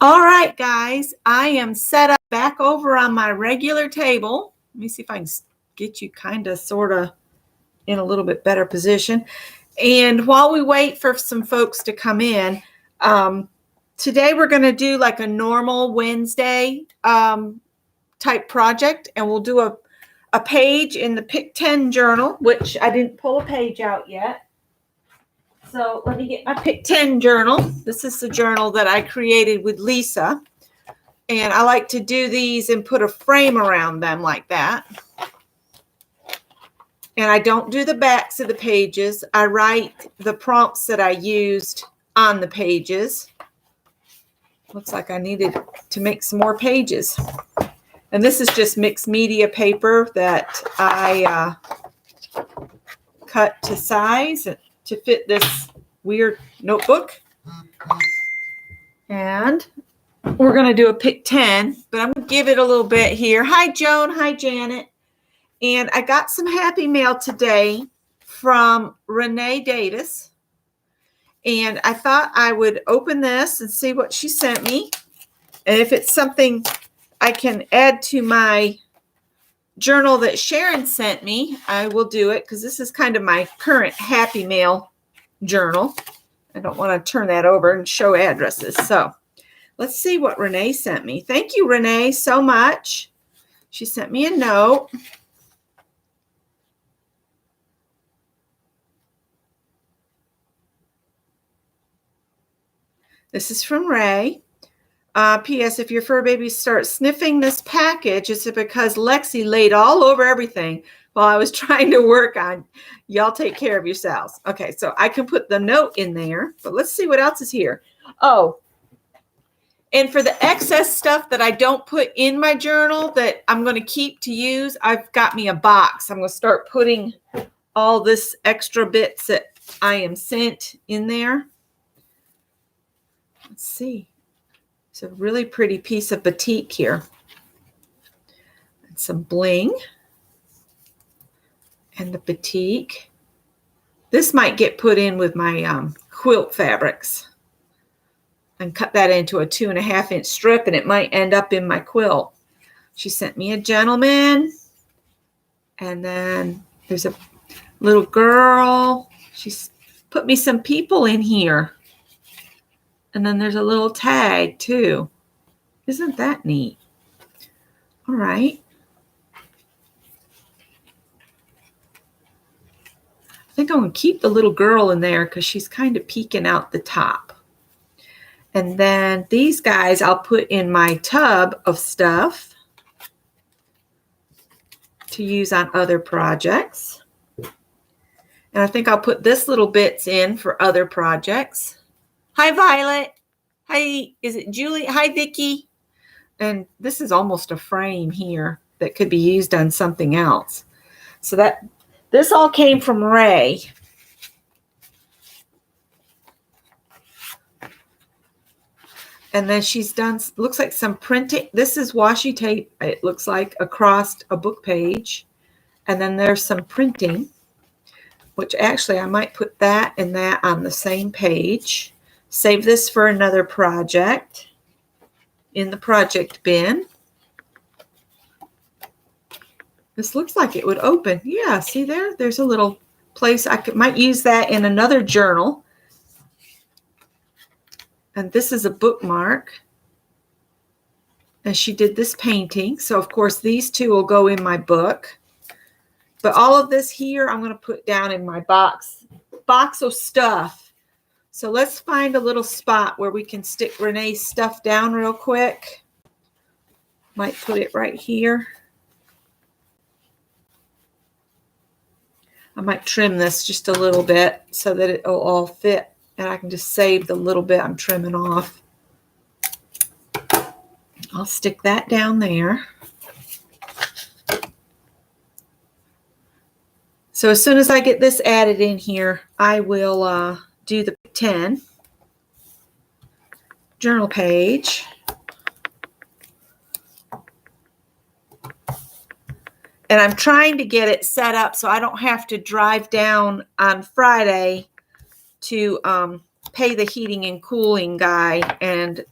All right, guys, I am set up back over on my regular table. Let me see if I can get you kind of sort of in a little bit better position. And while we wait for some folks to come in, today we're going to do like a normal Wednesday type project, and we'll do a page in the Pick 10 journal, which I didn't pull a page out yet. So let me get my Pick 10 journal. This is the journal that I created with Lisa. And I like to do these and put a frame around them like that. And I don't do the backs of the pages. I write the prompts that I used on the pages. Looks like I needed to make some more pages. And this is just mixed media paper that I cut to size to fit this weird notebook. And we're going to do a Pick 10, but I'm going to give it a little bit here. Hi, Joan. Hi, Janet. And I got some happy mail today from Renee Davis. And I thought I would open this and see what she sent me. And if it's something I can add to my journal that Sharon sent me, I will do it, because this is kind of my current happy mail journal. I don't want to turn that over and show addresses. So let's see what Renee sent me. Thank you, Renee, so much. She sent me a note. This is from Ray. P.S. If your fur baby starts sniffing this package, it's because Lexi laid all over everything while I was trying to work on. Y'all take care of yourselves. Okay, so I can put the note in there, but let's see what else is here. Oh, and for the excess stuff that I don't put in my journal that I'm going to keep to use, I've got me a box. I'm going to start putting all this extra bits that I am sent in there. Let's see. It's a really pretty piece of batik here. And some bling. And the batik. This might get put in with my quilt fabrics. And cut that into a 2.5-inch strip, and it might end up in my quilt. She sent me a gentleman. And then there's a little girl. She's put me some people in here. And then there's a little tag too. Isn't that neat? All right. I think I'm going to keep the little girl in there because she's kind of peeking out the top. And then these guys I'll put in my tub of stuff to use on other projects. And I think I'll put this little bits in for other projects. Hi, Violet. Hi, is it Julie? Hi, Vicki. And this is almost a frame here that could be used on something else. So this all came from Ray. And then she's done, looks like some printing. This is washi tape, it looks like, across a book page. And then there's some printing, which actually I might put that and that on the same page. Save this for another project in the project bin. This looks like it would open. Yeah, see there? There's a little place. Might use that in another journal. And this is a bookmark. And she did this painting. So, of course, these two will go in my book. But all of this here I'm going to put down in my box of stuff. So let's find a little spot where we can stick Renee's stuff down real quick. Might put it right here. I might trim this just a little bit so that it'll all fit. And I can just save the little bit I'm trimming off. I'll stick that down there. So as soon as I get this added in here, I will do the 10 journal page. And I'm trying to get it set up so I don't have to drive down on Friday to pay the heating and cooling guy and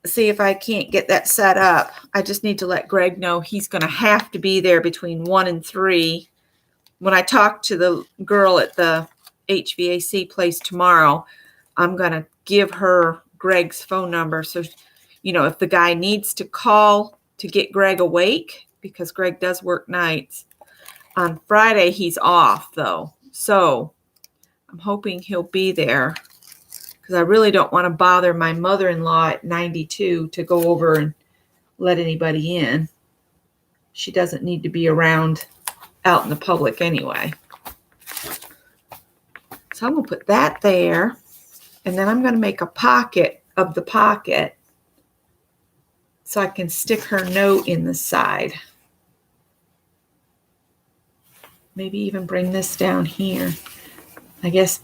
see if I can't get that set up. I just need to let Greg know he's going to have to be there between 1 and 3. When I talk to the girl at the HVAC place tomorrow, I'm going to give her Greg's phone number. So, if the guy needs to call to get Greg awake, because Greg does work nights. On Friday, he's off, though. So I'm hoping he'll be there, because I really don't want to bother my mother-in-law at 92 to go over and let anybody in. She doesn't need to be around out in the public anyway. So I'm going to put that there, and then I'm going to make a pocket of the pocket so I can stick her note in the side. Maybe even bring this down here. I guess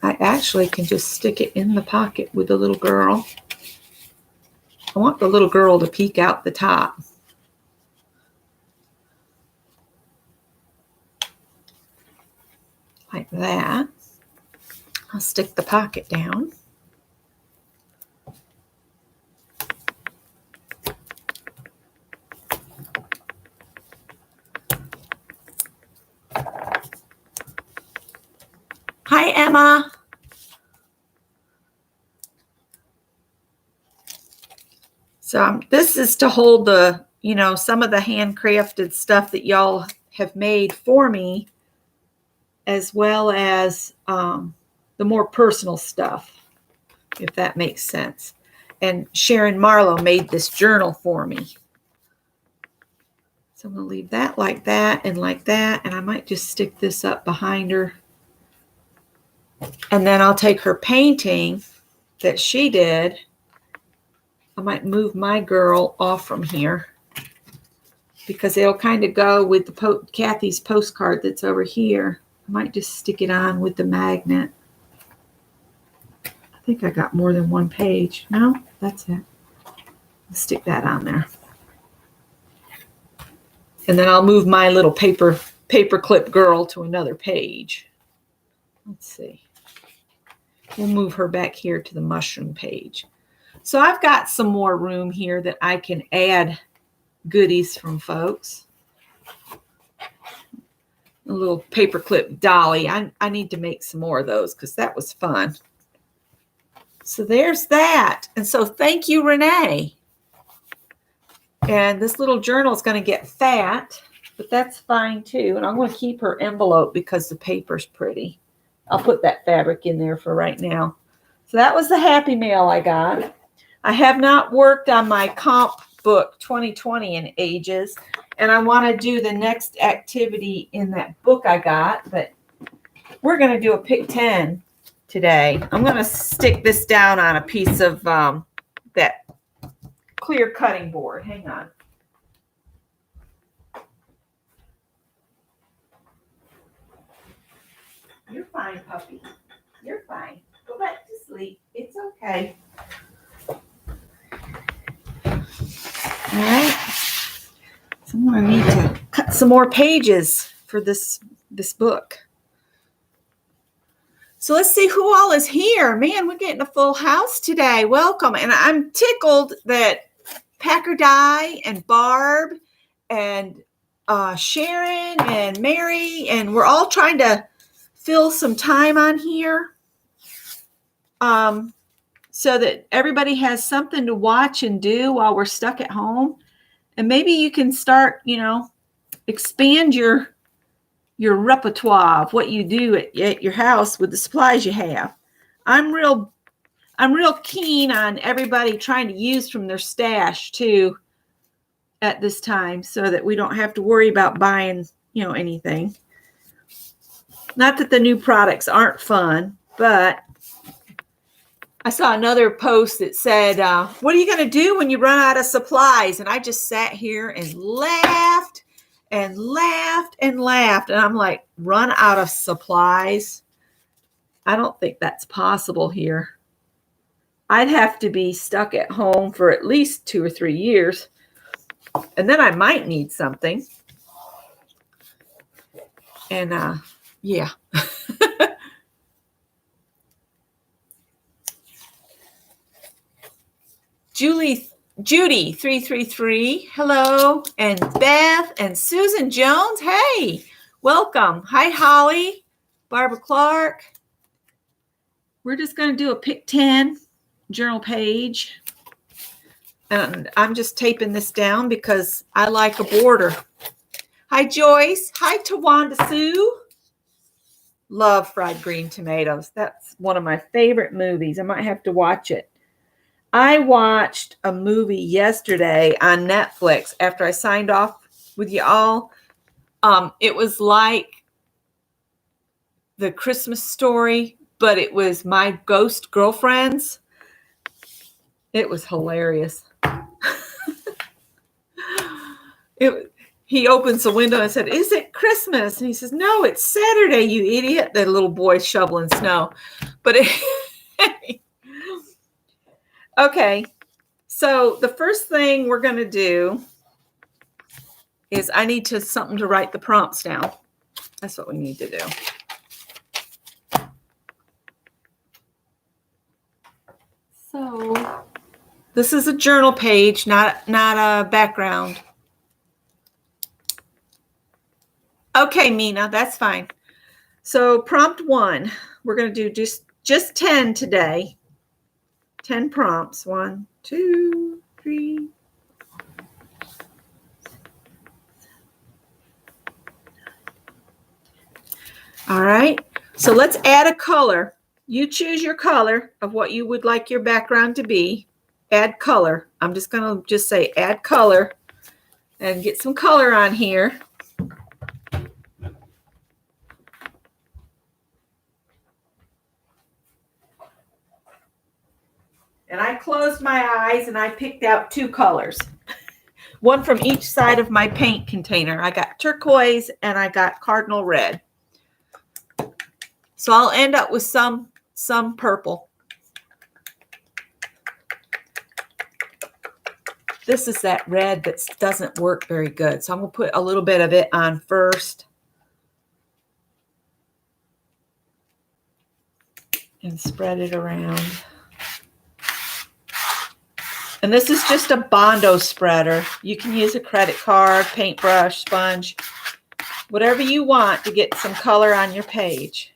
I actually can just stick it in the pocket with the little girl. I want the little girl to peek out the top. Like that. I'll stick the pocket down. Hi, Emma. So this is to hold the, some of the handcrafted stuff that y'all have made for me, as well as the more personal stuff, if that makes sense. And Sharon Marlowe made this journal for me. So I'm going to leave that like that, and I might just stick this up behind her. And then I'll take her painting that she did. I might move my girl off from here, because it'll kind of go with the Kathy's postcard that's over here. I might just stick it on with the magnet. I think I got more than one page. No, that's it. Let's stick that on there. And then I'll move my little paper clip girl to another page. Let's see. We'll move her back here to the mushroom page. So I've got some more room here that I can add goodies from folks. A little paperclip dolly. I need to make some more of those, because that was fun. So there's that. And so thank you, Renee. And this little journal is going to get fat, but that's fine too. And I'm going to keep her envelope because the paper's pretty. I'll put that fabric in there for right now. So that was the Happy Mail I got. I have not worked on my comp book 2020 in ages, and I want to do the next activity in that book I got, but we're going to do a pick 10 today. I'm going to stick this down on a piece of that clear cutting board. Hang on. You're fine, puppy. You're fine. Go back to sleep. It's okay. All right. So I'm going to need to cut some more pages for this book. So let's see who all is here. Man, we're getting a full house today. Welcome. And I'm tickled that Packer Dye and Barb and Sharon and Mary, and we're all trying to fill some time on here so that everybody has something to watch and do while we're stuck at home. And maybe you can start, expand your repertoire of what you do at your house with the supplies you have. I'm real keen on everybody trying to use from their stash too at this time, so that we don't have to worry about buying, anything. Not that the new products aren't fun, but I saw another post that said, what are you going to do when you run out of supplies? And I just sat here and laughed and laughed and laughed. And I'm like, run out of supplies? I don't think that's possible here. I'd have to be stuck at home for at least 2 or 3 years And then I might need something. And yeah. Judy 333, hello. And Beth and Susan Jones, hey, welcome. Hi, Holly, Barbara Clark. We're just going to do a pick 10 journal page. And I'm just taping this down because I like a border. Hi, Joyce. Hi, Tawanda Sue. Love fried green tomatoes. That's one of my favorite movies. I might have to watch it. I watched a movie yesterday on Netflix after I signed off with you all. It was like the Christmas Story, but it was My Ghost Girlfriends. It was hilarious. He opens the window and said, "Is it Christmas?" And he says, "No, it's Saturday, you idiot." The little boy shoveling snow. But okay, so the first thing we're going to do is I need something to write the prompts down. That's what we need to do. So this is a journal page, not a background. Okay, Mina, that's fine. So prompt 1, we're going to do just 10 today. 10 prompts. 1, 2, 3. All right. So let's add a color. You choose your color of what you would like your background to be. Add color. I'm just going to say add color and get some color on here. And I closed my eyes and I picked out 2 colors. One from each side of my paint container. I got turquoise and I got cardinal red. So I'll end up with some purple. This is that red that doesn't work very good. So I'm going to put a little bit of it on first. And spread it around. And this is just a Bondo spreader. You can use a credit card, paintbrush, sponge, whatever you want to get some color on your page.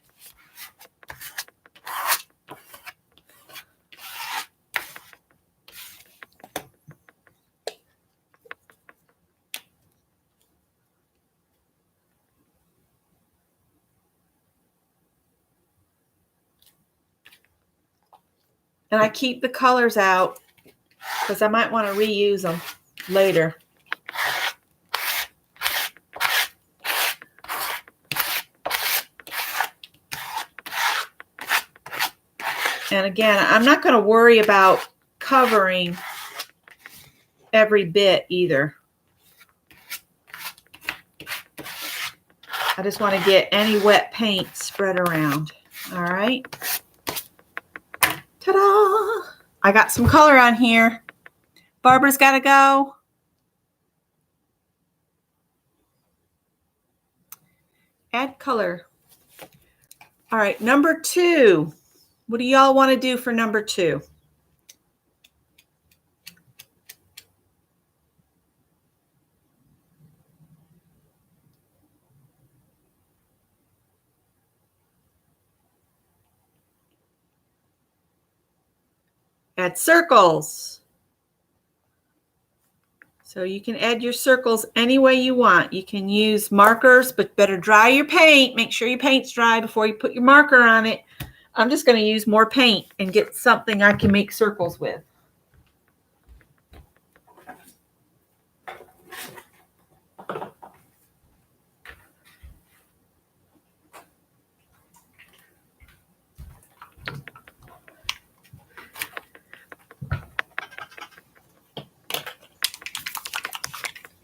And I keep the colors out because I might want to reuse them later. And again, I'm not going to worry about covering every bit either. I just want to get any wet paint spread around. All right. Ta-da! I got some color on here. Barbara's got to go. Add color. All right, number 2. What do y'all want to do for number 2? Add circles. So you can add your circles any way you want. You can use markers, but better dry your paint. Make sure your paint's dry before you put your marker on it. I'm just going to use more paint and get something I can make circles with.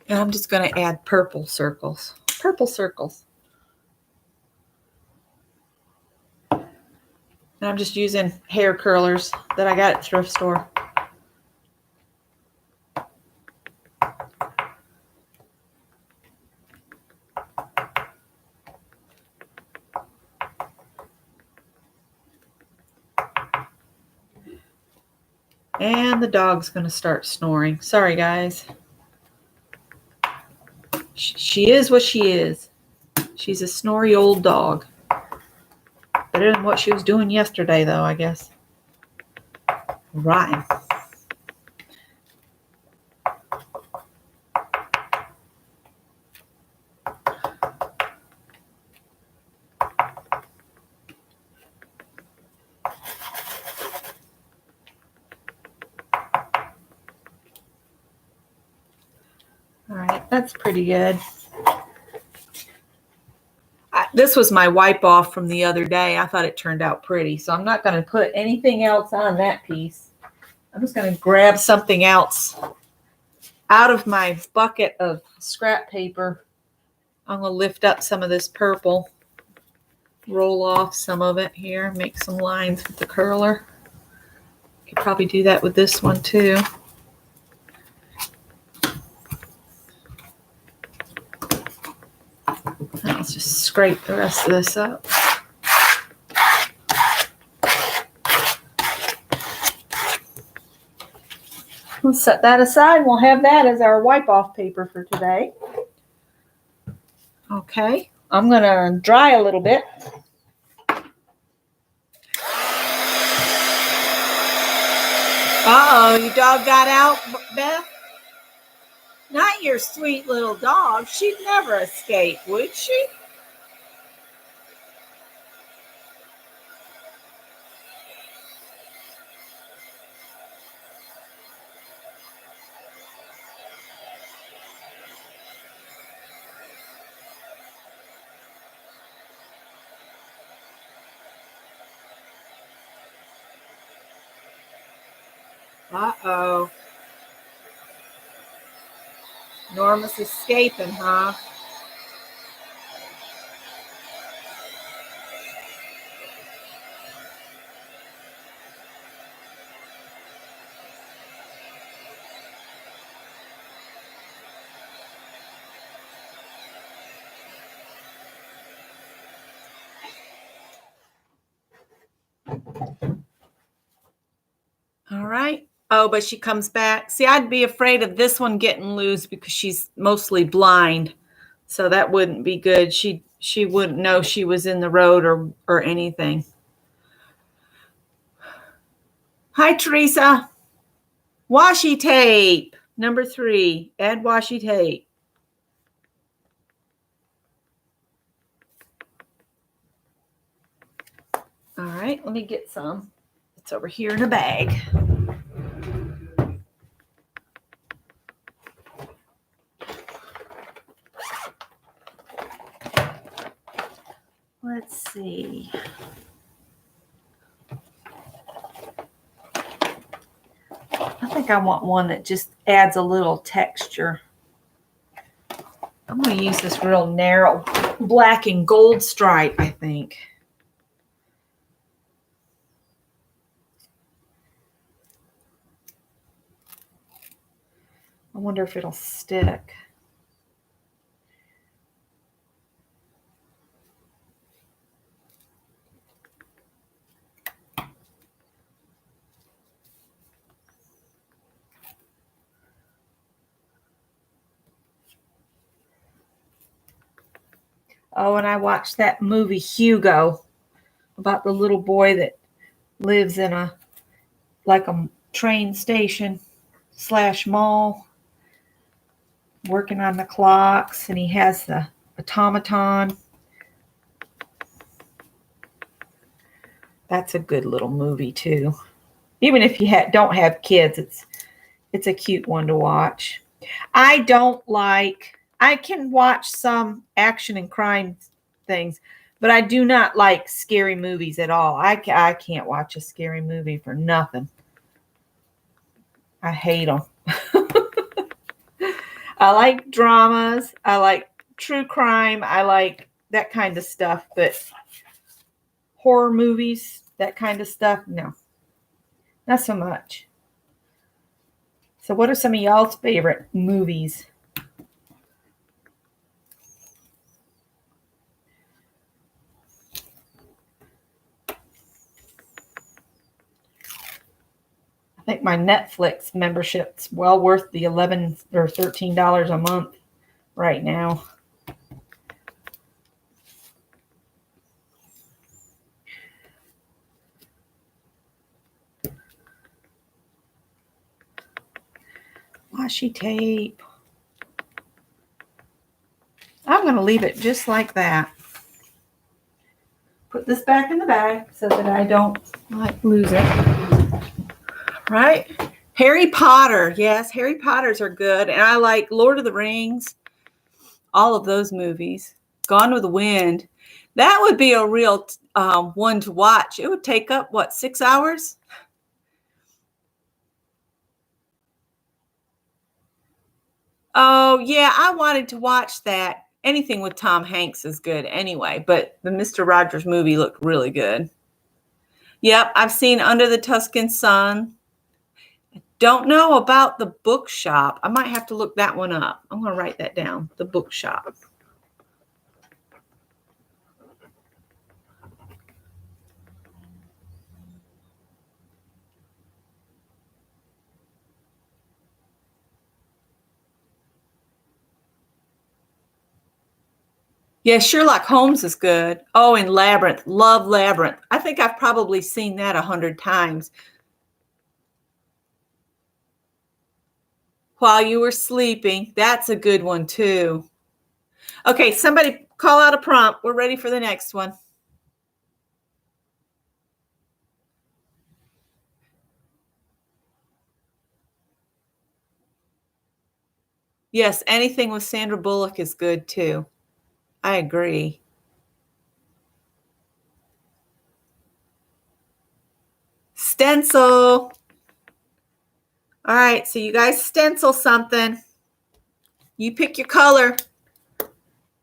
And I'm just going to add purple circles. Purple circles. And I'm just using hair curlers that I got at the thrift store. And the dog's going to start snoring. Sorry, guys. She is what she is. She's a snory old dog. Better than what she was doing yesterday, though, I guess. Right. All right, that's pretty good. This was my wipe off from the other day. I thought it turned out pretty, so I'm not going to put anything else on that piece. I'm just going to grab something else out of my bucket of scrap paper. I'm going to lift up some of this purple, roll off some of it here, make some lines with the curler. Could probably do that with this one too. Let's just scrape the rest of this up. We'll set that aside. We'll have that as our wipe-off paper for today. Okay, I'm going to dry a little bit. Uh-oh, your dog got out, Beth? Not your sweet little dog. She'd never escape, would she? Uh-oh. Norma's escaping, huh? All right. Oh, but she comes back. See, I'd be afraid of this one getting loose because she's mostly blind. So that wouldn't be good. She wouldn't know she was in the road or anything. Hi, Teresa. Washi tape. Number 3. Add washi tape. All right, let me get some. It's over here in a bag. Let's see. I think I want one that just adds a little texture. I'm going to use this real narrow black and gold stripe, I think. I wonder if it'll stick. Oh, and I watched that movie Hugo about the little boy that lives in a train station / mall, working on the clocks, and he has the automaton. That's a good little movie too. Even if you don't have kids, it's a cute one to watch. I can watch some action and crime things, but I do not like scary movies at all. I can't watch a scary movie for nothing. I hate them. I like dramas. I like true crime. I like that kind of stuff, but horror movies, that kind of stuff, no, not so much. So what are some of y'all's favorite movies? I think my Netflix membership's well worth the $11 or $13 a month right now. Washi tape. I'm going to leave it just like that. Put this back in the bag so that I don't lose it. Right? Harry Potter. Yes, Harry Potters are good. And I like Lord of the Rings. All of those movies. Gone with the Wind. That would be a real one to watch. It would take up, what, 6 hours? Oh, yeah, I wanted to watch that. Anything with Tom Hanks is good anyway, but the Mr. Rogers movie looked really good. Yep, I've seen Under the Tuscan Sun. Don't know about the bookshop. I might have to look that one up. I'm going to write that down, the bookshop. Yeah, Sherlock Holmes is good. Oh, and Labyrinth. Love Labyrinth. I think I've probably seen that 100 times. While you were sleeping. That's a good one, too. Okay, somebody call out a prompt. We're ready for the next one. Yes, anything with Sandra Bullock is good, too. I agree. Stencil. All right, so you guys stencil something. You pick your color,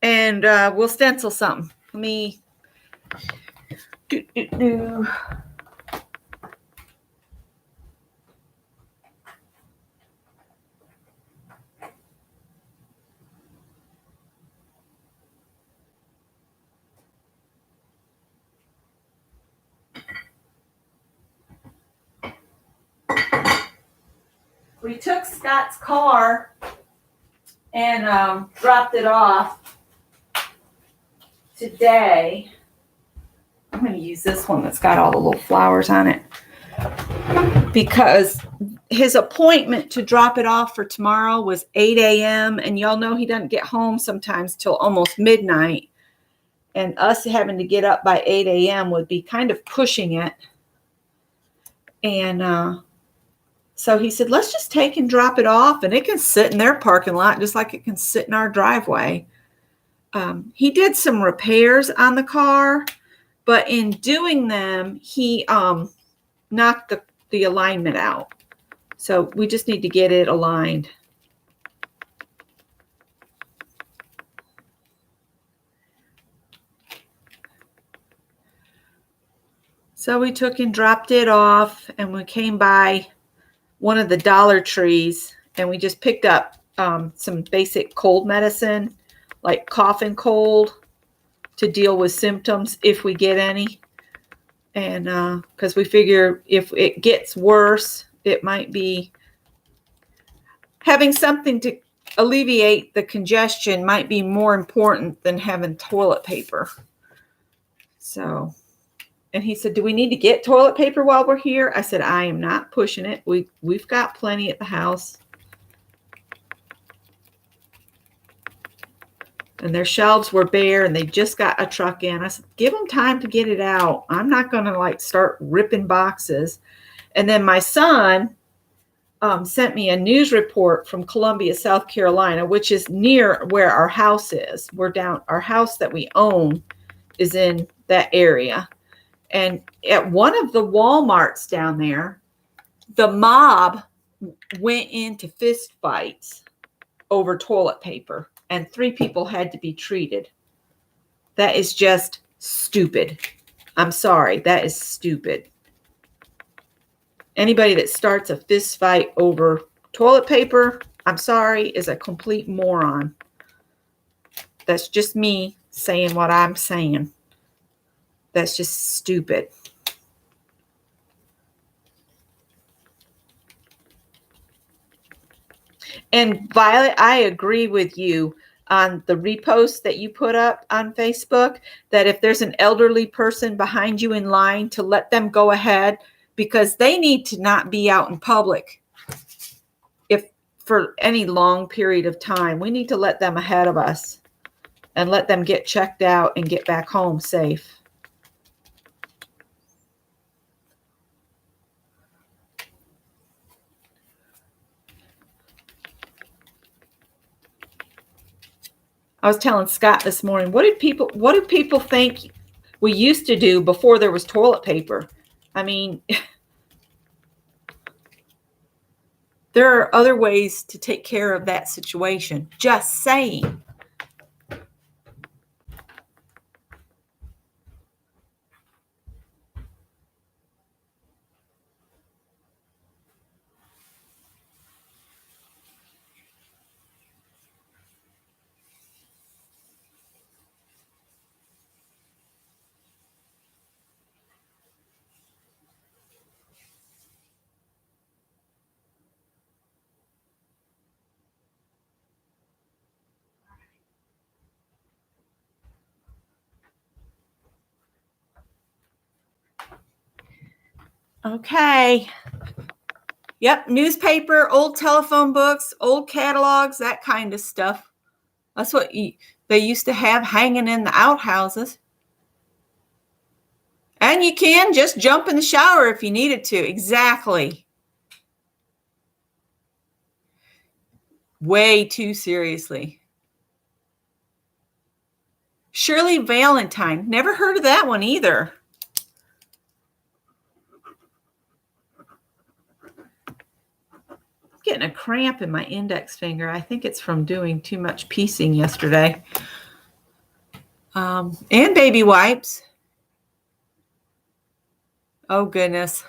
and we'll stencil something. Let me do. We took Scott's car and dropped it off today. I'm going to use this one that's got all the little flowers on it because his appointment to drop it off for tomorrow was 8 a.m. And y'all know he doesn't get home sometimes till almost midnight. And us having to get up by 8 a.m. would be kind of pushing it. And so he said, let's just take and drop it off. And it can sit in their parking lot just like it can sit in our driveway. He did some repairs on the car. But in doing them, he knocked the alignment out. So we just need to get it aligned. So we took and dropped it off, and we came by one of the Dollar Trees, and we just picked up some basic cold medicine, like cough and cold, to deal with symptoms if we get any. And because we figure if it gets worse, it might be having something to alleviate the congestion might be more important than having toilet paper. So, and he said, do we need to get toilet paper while we're here? I said, I am not pushing it. We've got plenty at the house. And their shelves were bare, and they just got a truck in. I said, give them time to get it out. I'm not going to start ripping boxes. And then my son sent me a news report from Columbia, South Carolina, which is near where our house is. Our house that we own is in that area. And at one of the Walmarts down there, the mob went into fist fights over toilet paper. And 3 people had to be treated. That is just stupid. I'm sorry. That is stupid. Anybody that starts a fist fight over toilet paper, I'm sorry, is a complete moron. That's just me saying what I'm saying. That's just stupid. And Violet, I agree with you on the repost that you put up on Facebook, that if there's an elderly person behind you in line, to let them go ahead, because they need to not be out in public if for any long period of time. We need to let them ahead of us and let them get checked out and get back home safe. I was telling Scott this morning, what do people think we used to do before there was toilet paper? I mean, there are other ways to take care of that situation. Just saying. Okay. Yep, newspaper, old telephone books, old catalogs, that kind of stuff. That's what they used to have hanging in the outhouses. And you can just jump in the shower if you needed to. Exactly. Way too seriously. Shirley Valentine. Never heard of that one either. I'm getting a cramp in my index finger. I think it's from doing too much piecing yesterday. And baby wipes. Oh, goodness.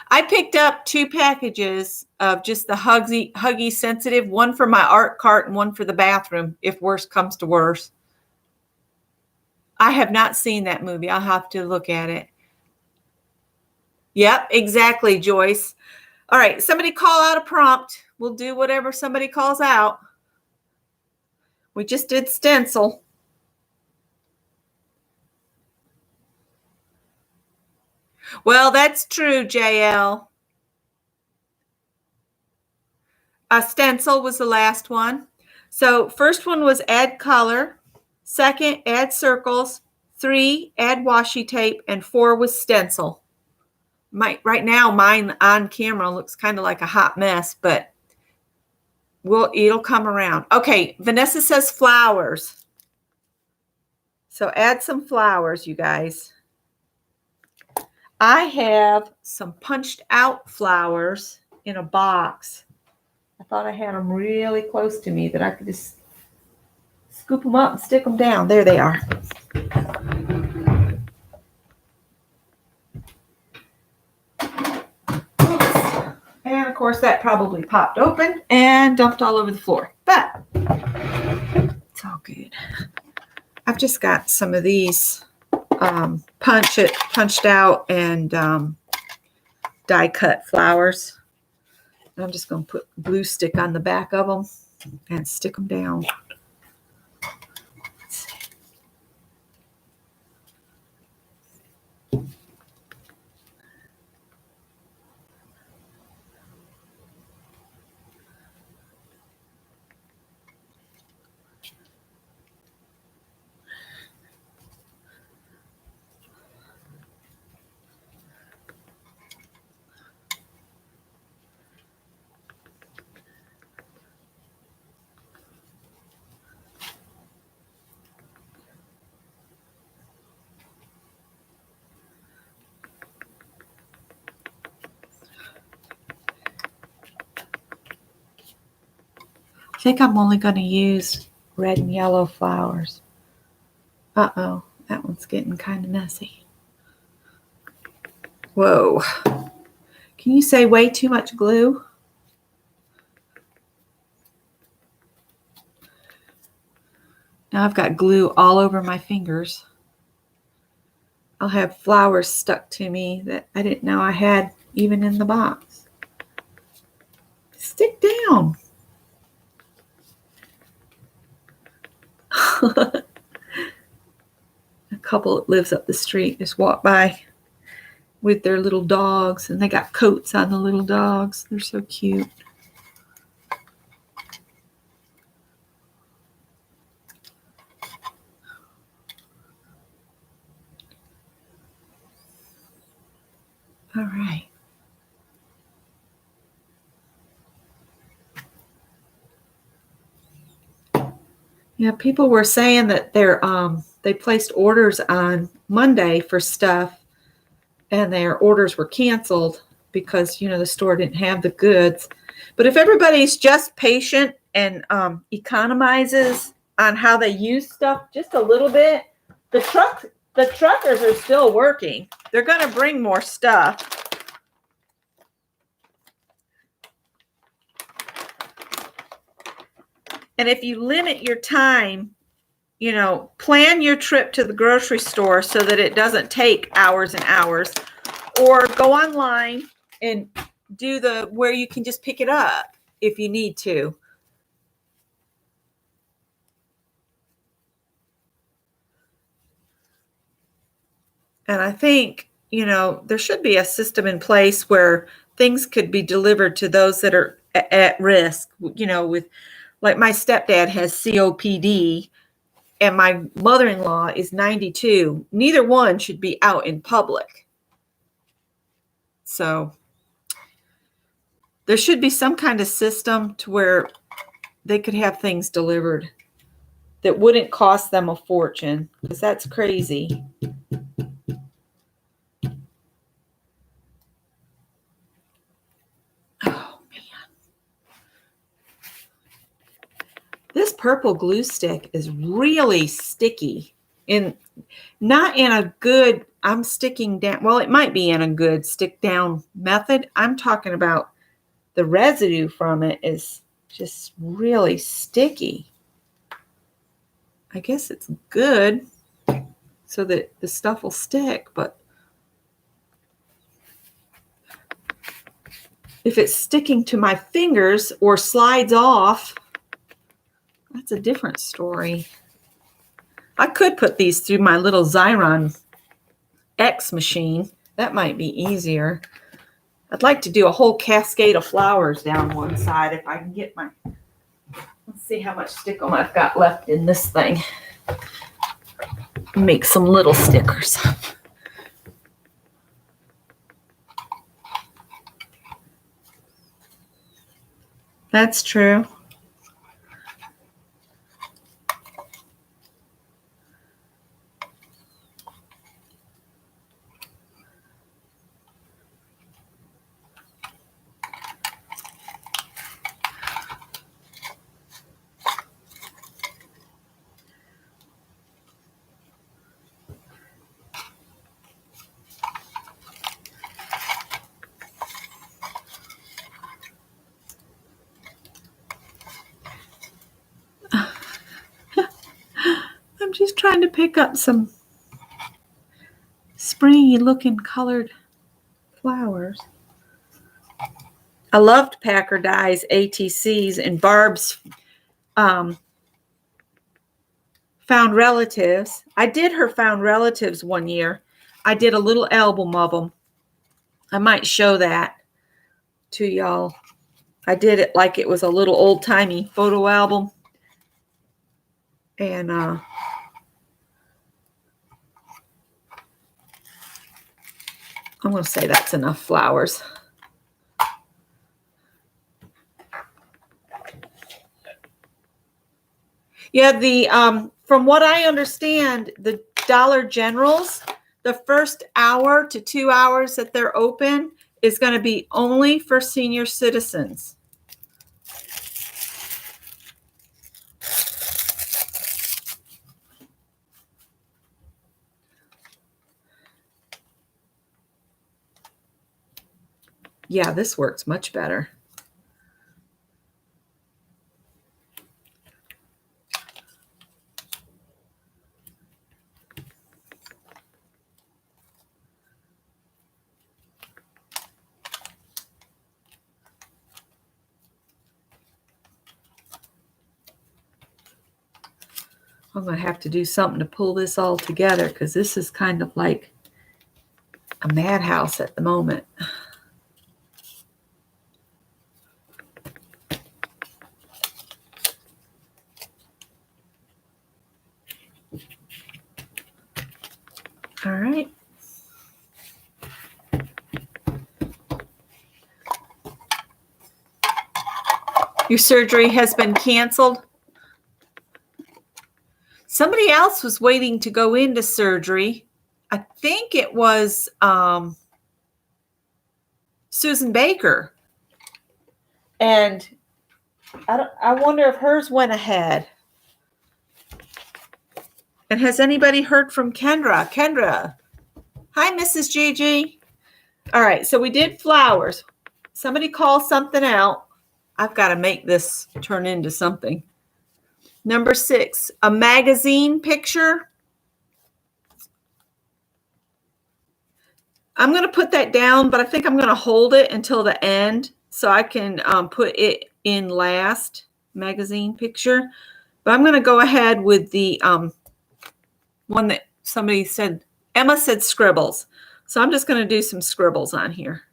I picked up 2 packages of just the Huggy Sensitive, one for my art cart and one for the bathroom, if worse comes to worse. I have not seen that movie. I'll have to look at it. Yep, exactly, Joyce. All right, somebody call out a prompt. We'll do whatever somebody calls out. We just did stencil. Well, that's true, JL. Stencil was the last one. So first one was add color. Second, add circles. 3, add washi tape. And 4 was stencil. Right now, mine on camera looks kind of like a hot mess, but it'll come around. Okay, Vanessa says flowers. So add some flowers, you guys. I have some punched out flowers in a box. I thought I had them really close to me that I could just scoop them up and stick them down. There they are. And of course that probably popped open and dumped all over the floor, but it's all good. I've just got some of these punched out and die cut flowers. I'm just going to put glue stick on the back of them and stick them down. Let's see. I think I'm only going to use red and yellow flowers. Uh-oh, that one's getting kind of messy. Whoa. Can you say way too much glue? Now I've got glue all over my fingers. I'll have flowers stuck to me that I didn't know I had even in the box. Stick down. A couple that lives up the street just walked by with their little dogs, and they got coats on the little dogs. They're so cute. All right. Yeah, people were saying that they placed orders on Monday for stuff, and their orders were canceled because the store didn't have the goods. But if everybody's just patient and economizes on how they use stuff just a little bit, the truckers are still working. They're going to bring more stuff. And if you limit your time, plan your trip to the grocery store so that it doesn't take hours and hours, or go online and do where you can just pick it up if you need to. And I think, there should be a system in place where things could be delivered to those that are at risk, with, like, my stepdad has COPD and my mother-in-law is 92. Neither one should be out in public. So there should be some kind of system to where they could have things delivered that wouldn't cost them a fortune, because that's crazy. Oh, man. This purple glue stick is really sticky. Not in a good, I'm sticking down, well, it might be in a good stick down method. I'm talking about the residue from it is just really sticky. I guess it's good so that the stuff will stick, but if it's sticking to my fingers or slides off, that's a different story. I could put these through my little Xyron X machine. That might be easier. I'd like to do a whole cascade of flowers down one side if I can get my... Let's see how much stickum I've got left in this thing. Make some little stickers. That's true. I'm just trying to pick up some springy looking colored flowers. I loved Packer Dye's ATCs and Barb's Found Relatives. I did her Found Relatives one year. I did a little album of them. I might show that to y'all. I did it like it was a little old-timey photo album. And I'm going to say that's enough flowers. Yeah, from what I understand, the Dollar Generals, the first hour to 2 hours that they're open is going to be only for senior citizens. Yeah, this works much better. I'm going to have to do something to pull this all together because this is kind of like a madhouse at the moment. All right. Your surgery has been canceled. Somebody else was waiting to go into surgery. I think it was Susan Baker. And I wonder if hers went ahead. And has anybody heard from Kendra? Kendra. Hi, Mrs. Gigi. All right, so we did flowers. Somebody call something out. I've got to make this turn into something. Number 6, a magazine picture. I'm going to put that down, but I think I'm going to hold it until the end so I can put it in last, magazine picture. But I'm going to go ahead with the one that somebody said, Emma said scribbles. So I'm just going to do some scribbles on here.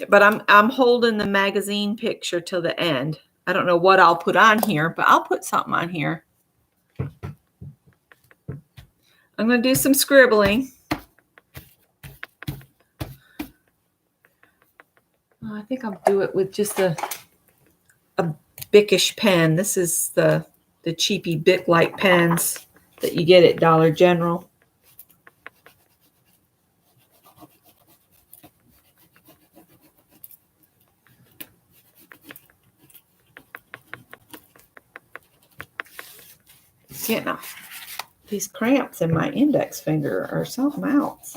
But I'm holding the magazine picture till the end. I don't know what I'll put on here, but I'll put something on here. I'm going to do some scribbling. I think I'll do it with just a Bickish pen. This is the cheapy Bic-like pens that you get at Dollar General. Getting these cramps in my index finger or something else.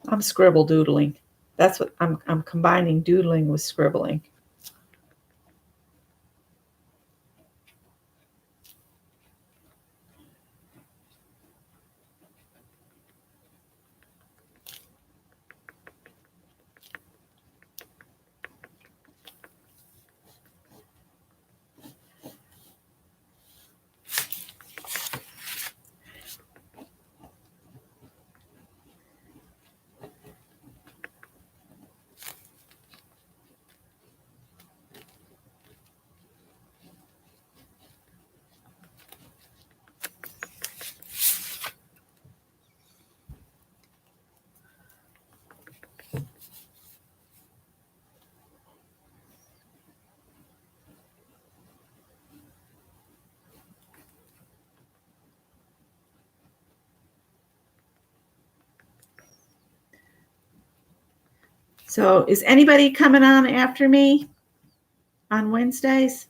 I'm scribble doodling. That's what I'm combining doodling with scribbling. So is anybody coming on after me on Wednesdays?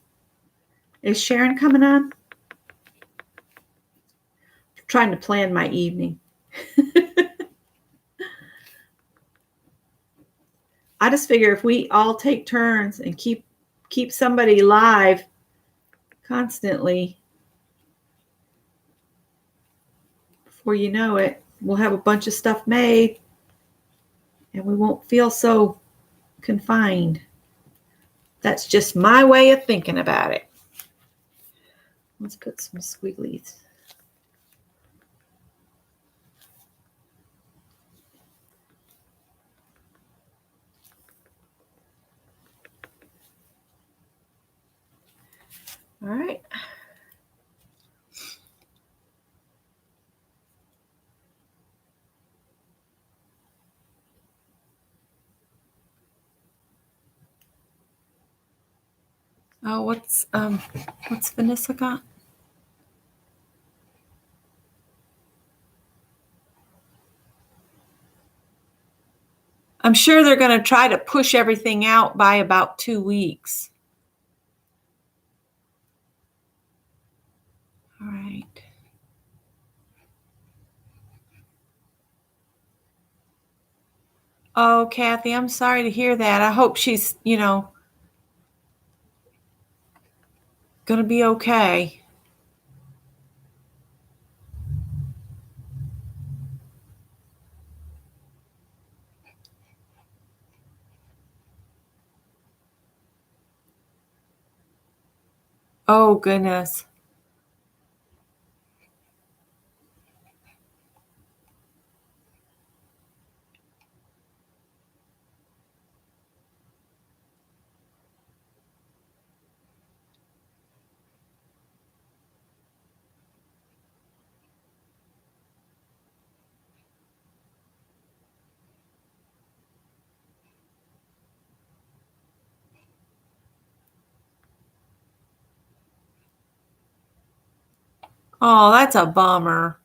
Is Sharon coming on? I'm trying to plan my evening. I just figure if we all take turns and keep somebody live constantly, before you know it, we'll have a bunch of stuff made and we won't feel so confined. That's just my way of thinking about it. Let's put some squigglies. All right. Oh, what's Vanessa got? I'm sure they're going to try to push everything out by about 2 weeks. All right. Oh, Kathy, I'm sorry to hear that. I hope she's, going to be okay. Oh, goodness. Oh, that's a bummer.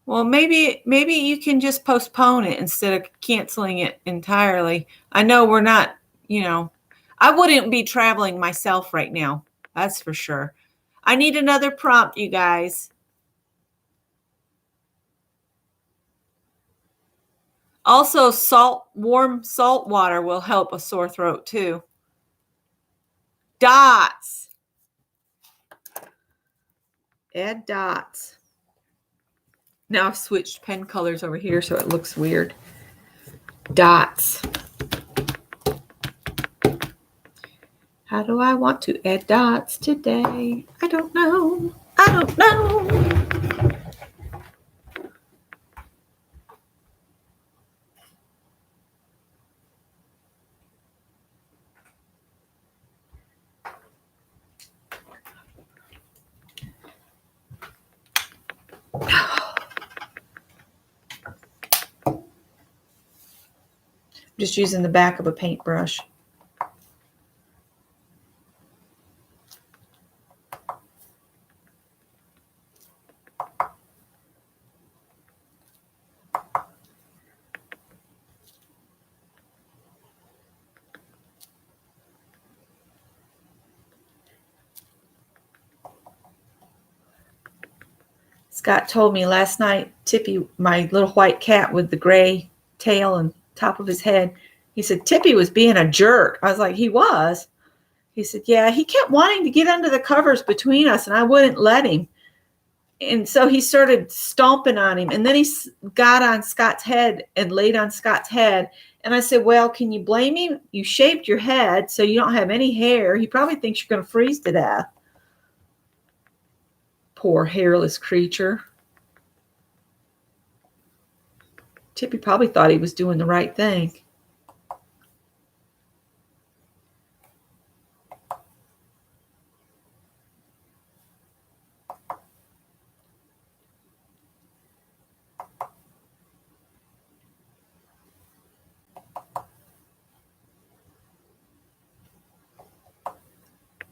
Well, maybe you can just postpone it instead of canceling it entirely. I know we're not, I wouldn't be traveling myself right now. That's for sure. I need another prompt, you guys. Also, warm salt water will help a sore throat too. Dots. Add dots. Now I've switched pen colors over here so it looks weird. Dots. How do I want to add dots today? I don't know. Just using the back of a paintbrush. Scott told me last night, Tippy, my little white cat with the gray tail and top of his head, he said, Tippy was being a jerk. I was like, he was? He said, yeah, he kept wanting to get under the covers between us, and I wouldn't let him. And so he started stomping on him, and then he got on Scott's head and laid on Scott's head. And I said, well, can you blame him? You shaved your head, so you don't have any hair. He probably thinks you're going to freeze to death. Poor hairless creature. Tippy probably thought he was doing the right thing.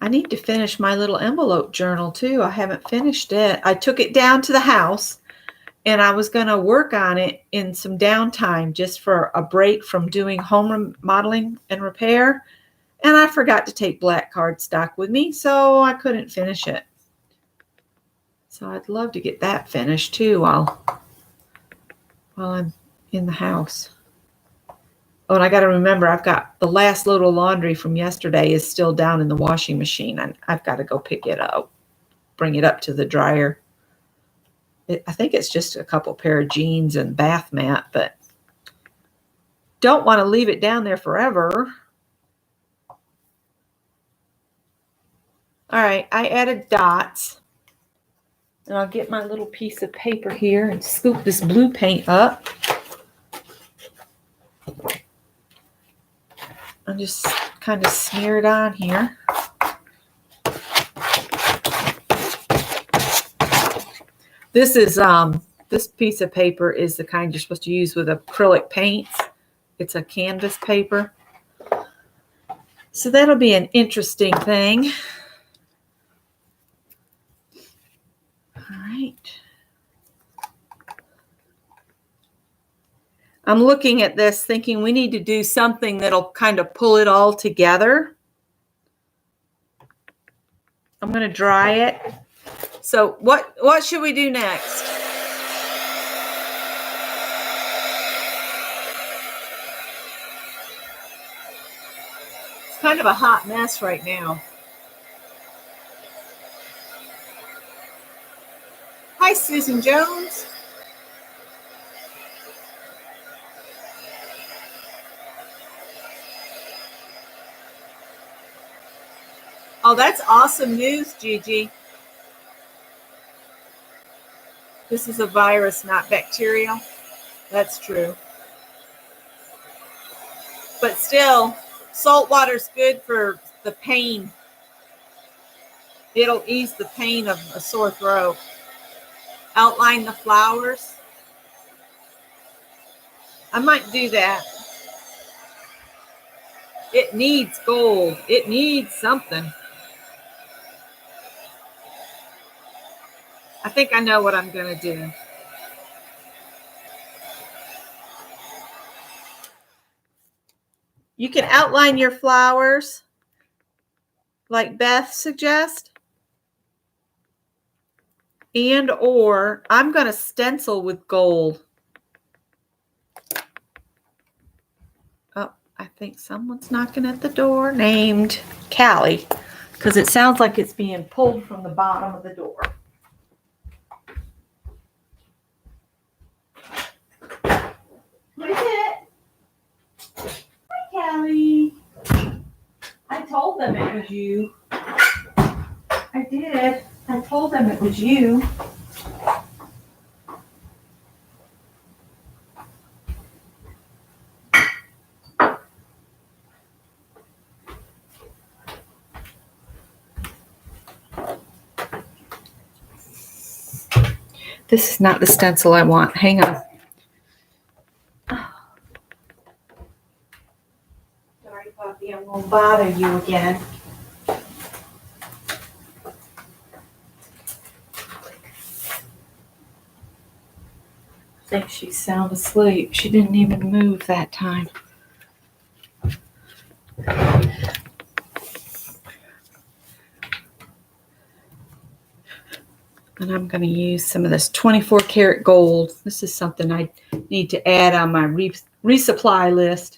I need to finish my little envelope journal too. I haven't finished it. I took it down to the house and I was going to work on it in some downtime just for a break from doing home remodeling and repair. And I forgot to take black cardstock with me, so I couldn't finish it. So I'd love to get that finished too while I'm in the house. Oh, and I got to remember, I've got the last load of laundry from yesterday is still down in the washing machine, and I've got to go pick it up, bring it up to the dryer. I think it's just a couple pair of jeans and bath mat, but don't want to leave it down there forever. All right, I added dots. And I'll get my little piece of paper here and scoop this blue paint up. I'll just kind of smear it on here. This is this piece of paper is the kind you're supposed to use with acrylic paints. It's a canvas paper. So that'll be an interesting thing. All right. I'm looking at this thinking we need to do something that'll kind of pull it all together. I'm going to dry it. So what should we do next? It's kind of a hot mess right now. Hi, Susan Jones. Oh, that's awesome news, Gigi. This is a virus, not bacterial. That's true. But still, salt water's good for the pain. It'll ease the pain of a sore throat. Outline the flowers. I might do that. It needs gold. It needs something. I think I know what I'm going to do. You can outline your flowers like Beth suggests. And or I'm going to stencil with gold. Oh, I think someone's knocking at the door named Callie, because it sounds like it's being pulled from the bottom of the door. What is it? Hi, Callie. I told them it was you. I did. I told them it was you. This is not the stencil I want. Hang on. Sorry, Puppy. I'm going to bother you again. I think she's sound asleep. She didn't even move that time. And I'm going to use some of this 24 karat gold. This is something I need to add on my resupply list.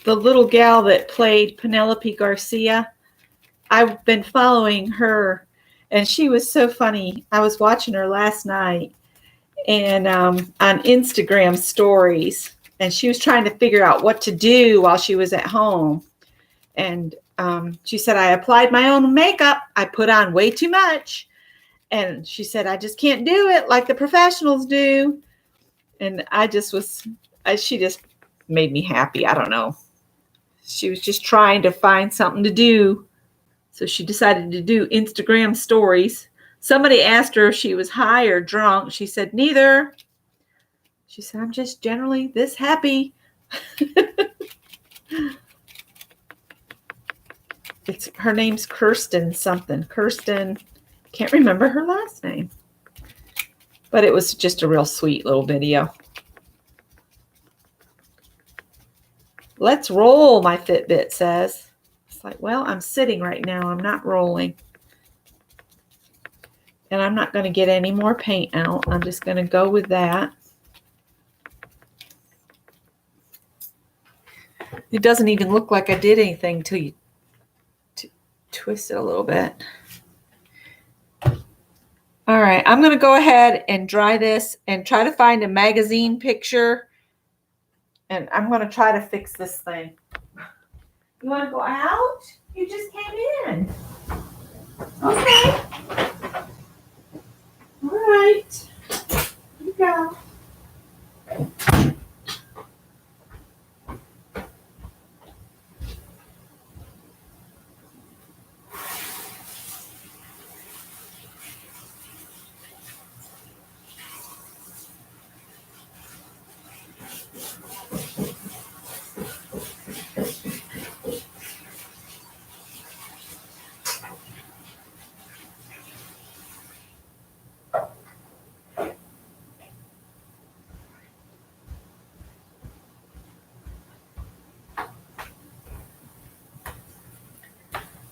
The little gal that played Penelope Garcia, I've been following her, and she was so funny. I was watching her last night and on Instagram stories, and she was trying to figure out what to do while she was at home. And she said, I applied my own makeup. I put on way too much. And she said, I just can't do it like the professionals do. And she just made me happy. I don't know. She was just trying to find something to do. So she decided to do Instagram stories. Somebody asked her if she was high or drunk. She said, neither. She said, I'm just generally this happy. Her name's Kirsten something. Kirsten, can't remember her last name. But it was just a real sweet little video. Let's roll, my Fitbit says. It's like, well, I'm sitting right now. I'm not rolling. And I'm not going to get any more paint out. I'm just going to go with that. It doesn't even look like I did anything until you twist it a little bit. All right, I'm going to go ahead and dry this and try to find a magazine picture. And I'm going to try to fix this thing. You want to go out? You just came in. Okay. All right. Here you go.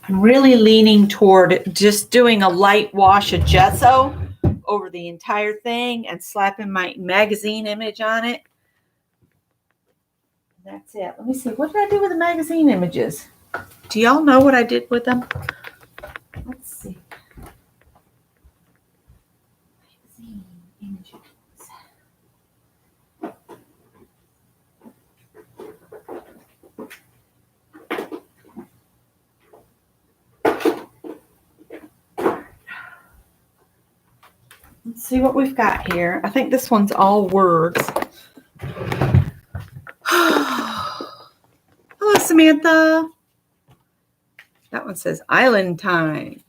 I'm really leaning toward just doing a light wash of gesso over the entire thing and slapping my magazine image on it. That's it. Let me see. What did I do with the magazine images? Do y'all know what I did with them? Let's see. Magazine images. Let's see what we've got here. I think this one's all words. Hello, Samantha. That one says island time.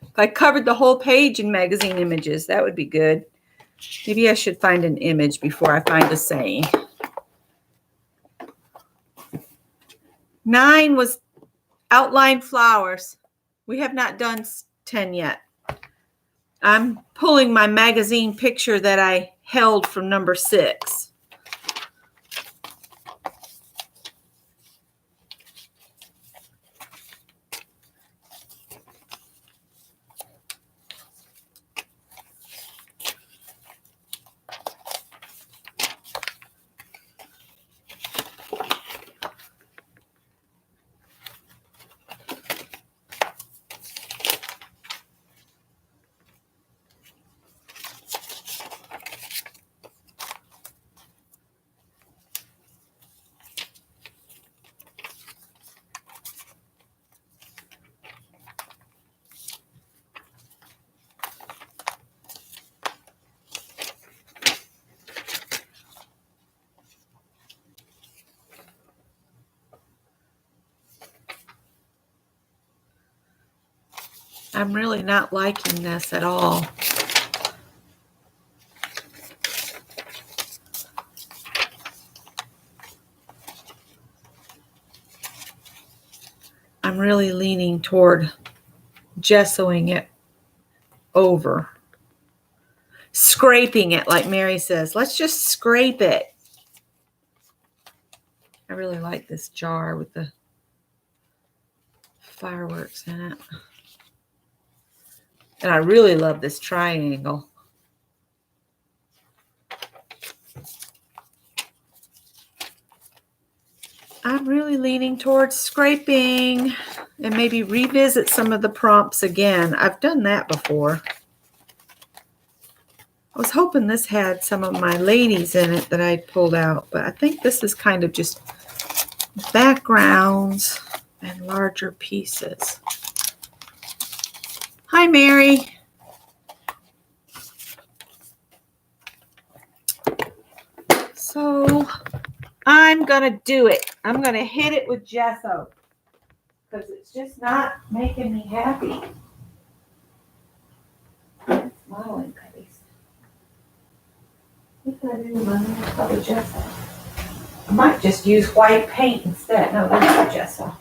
If I covered the whole page in magazine images, that would be good. Maybe I should find an image before I find a saying. 9 was outline flowers. We have not done 10 yet. I'm pulling my magazine picture that I held from number 6. I'm really not liking this at all. I'm really leaning toward gessoing it over. Scraping it, like Mary says. Let's just scrape it. I really like this jar with the fireworks in it. And I really love this triangle. I'm really leaning towards scraping and maybe revisit some of the prompts again. I've done that before. I was hoping this had some of my ladies in it that I'd pulled out, but I think this is kind of just backgrounds and larger pieces. Hi, Mary. So I'm going to do it. I'm going to hit it with gesso because it's just not making me happy. It's modeling paste. What did I do with my other gesso? I might just use white paint instead. No, that's the gesso.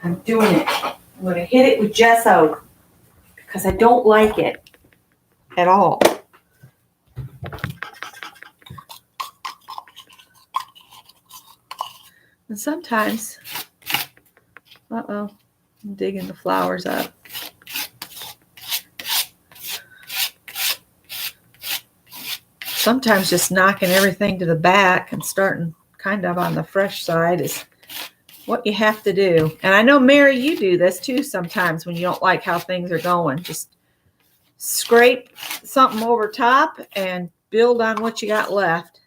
I'm doing it. I'm going to hit it with gesso because I don't like it at all. And sometimes, I'm digging the flowers up. Sometimes just knocking everything to the back and starting kind of on the fresh side is what you have to do. And I know, Mary, you do this too sometimes when you don't like how things are going. Just scrape something over top and build on what you got left.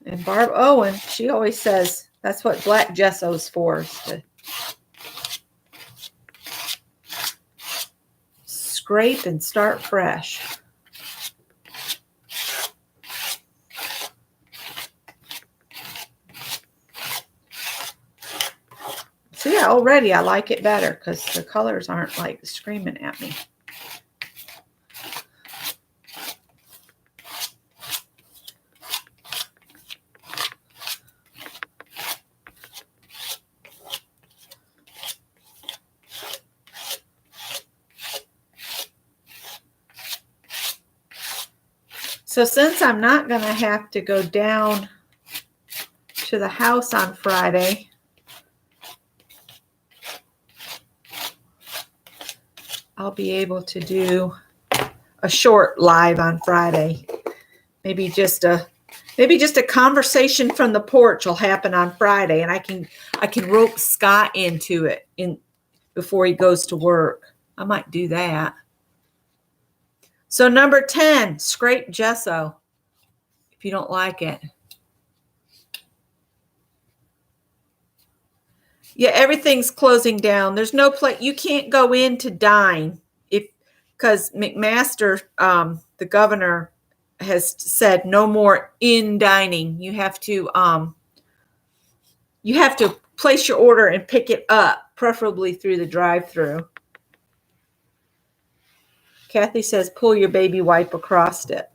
And Barb Owen, she always says that's what black gesso's for, is to scrape and start fresh. So yeah, already I like it better because the colors aren't like screaming at me. So since I'm not going to have to go down to the house on Friday, I'll be able to do a short live on Friday. Maybe just a conversation from the porch will happen on Friday, and I can rope Scott into it before he goes to work. I might do that. So number 10, scrape gesso if you don't like it. Yeah, everything's closing down. There's no place. You can't go in to dine because McMaster, the governor, has said no more in dining. You have to place your order and pick it up, preferably through the drive-through. Kathy says pull your baby wipe across it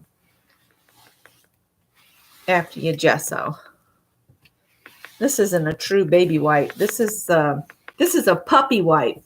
after you gesso. This isn't a true baby wipe. This is a puppy wipe.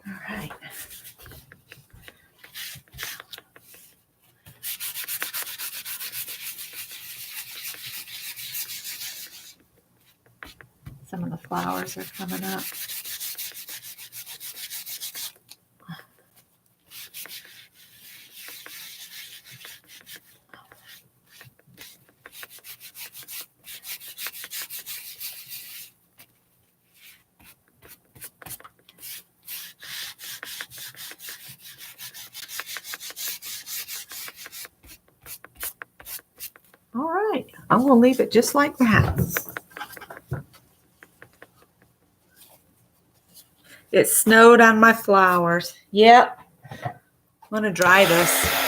All right. Some of the flowers are coming up. All right, I'm going to leave it just like that. It snowed on my flowers. Yep. I'm going to dry this.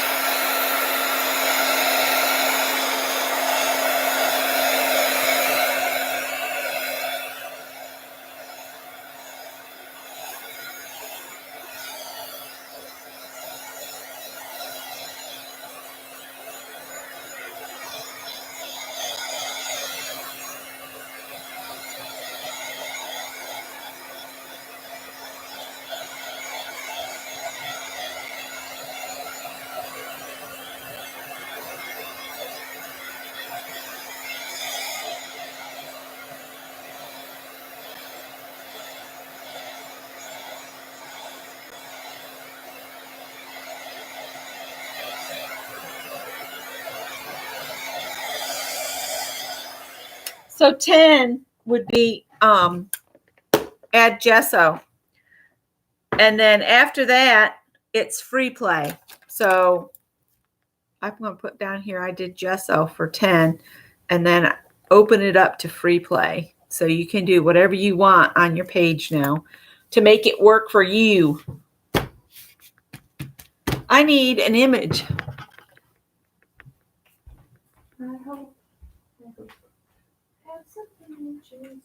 So 10 would be add gesso. And then after that, it's free play. So I'm going to put down here I did gesso for 10 and then open it up to free play. So you can do whatever you want on your page now to make it work for you. I need an image. I hope I have some images.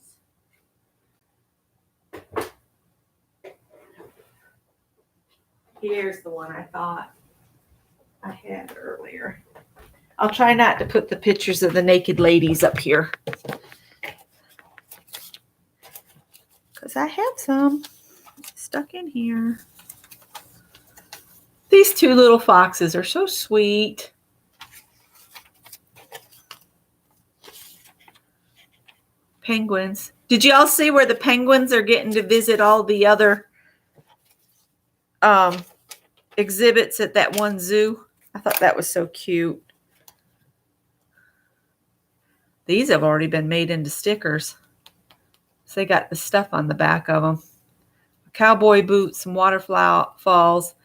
Here's the one I thought I had earlier. I'll try not to put the pictures of the naked ladies up here, because I have some stuck in here. These two little foxes are so sweet. Penguins. Did you all see where the penguins are getting to visit all the other exhibits at that one zoo? I thought that was so cute. These have already been made into stickers. So they got the stuff on the back of them. Cowboy boots, some waterfalls,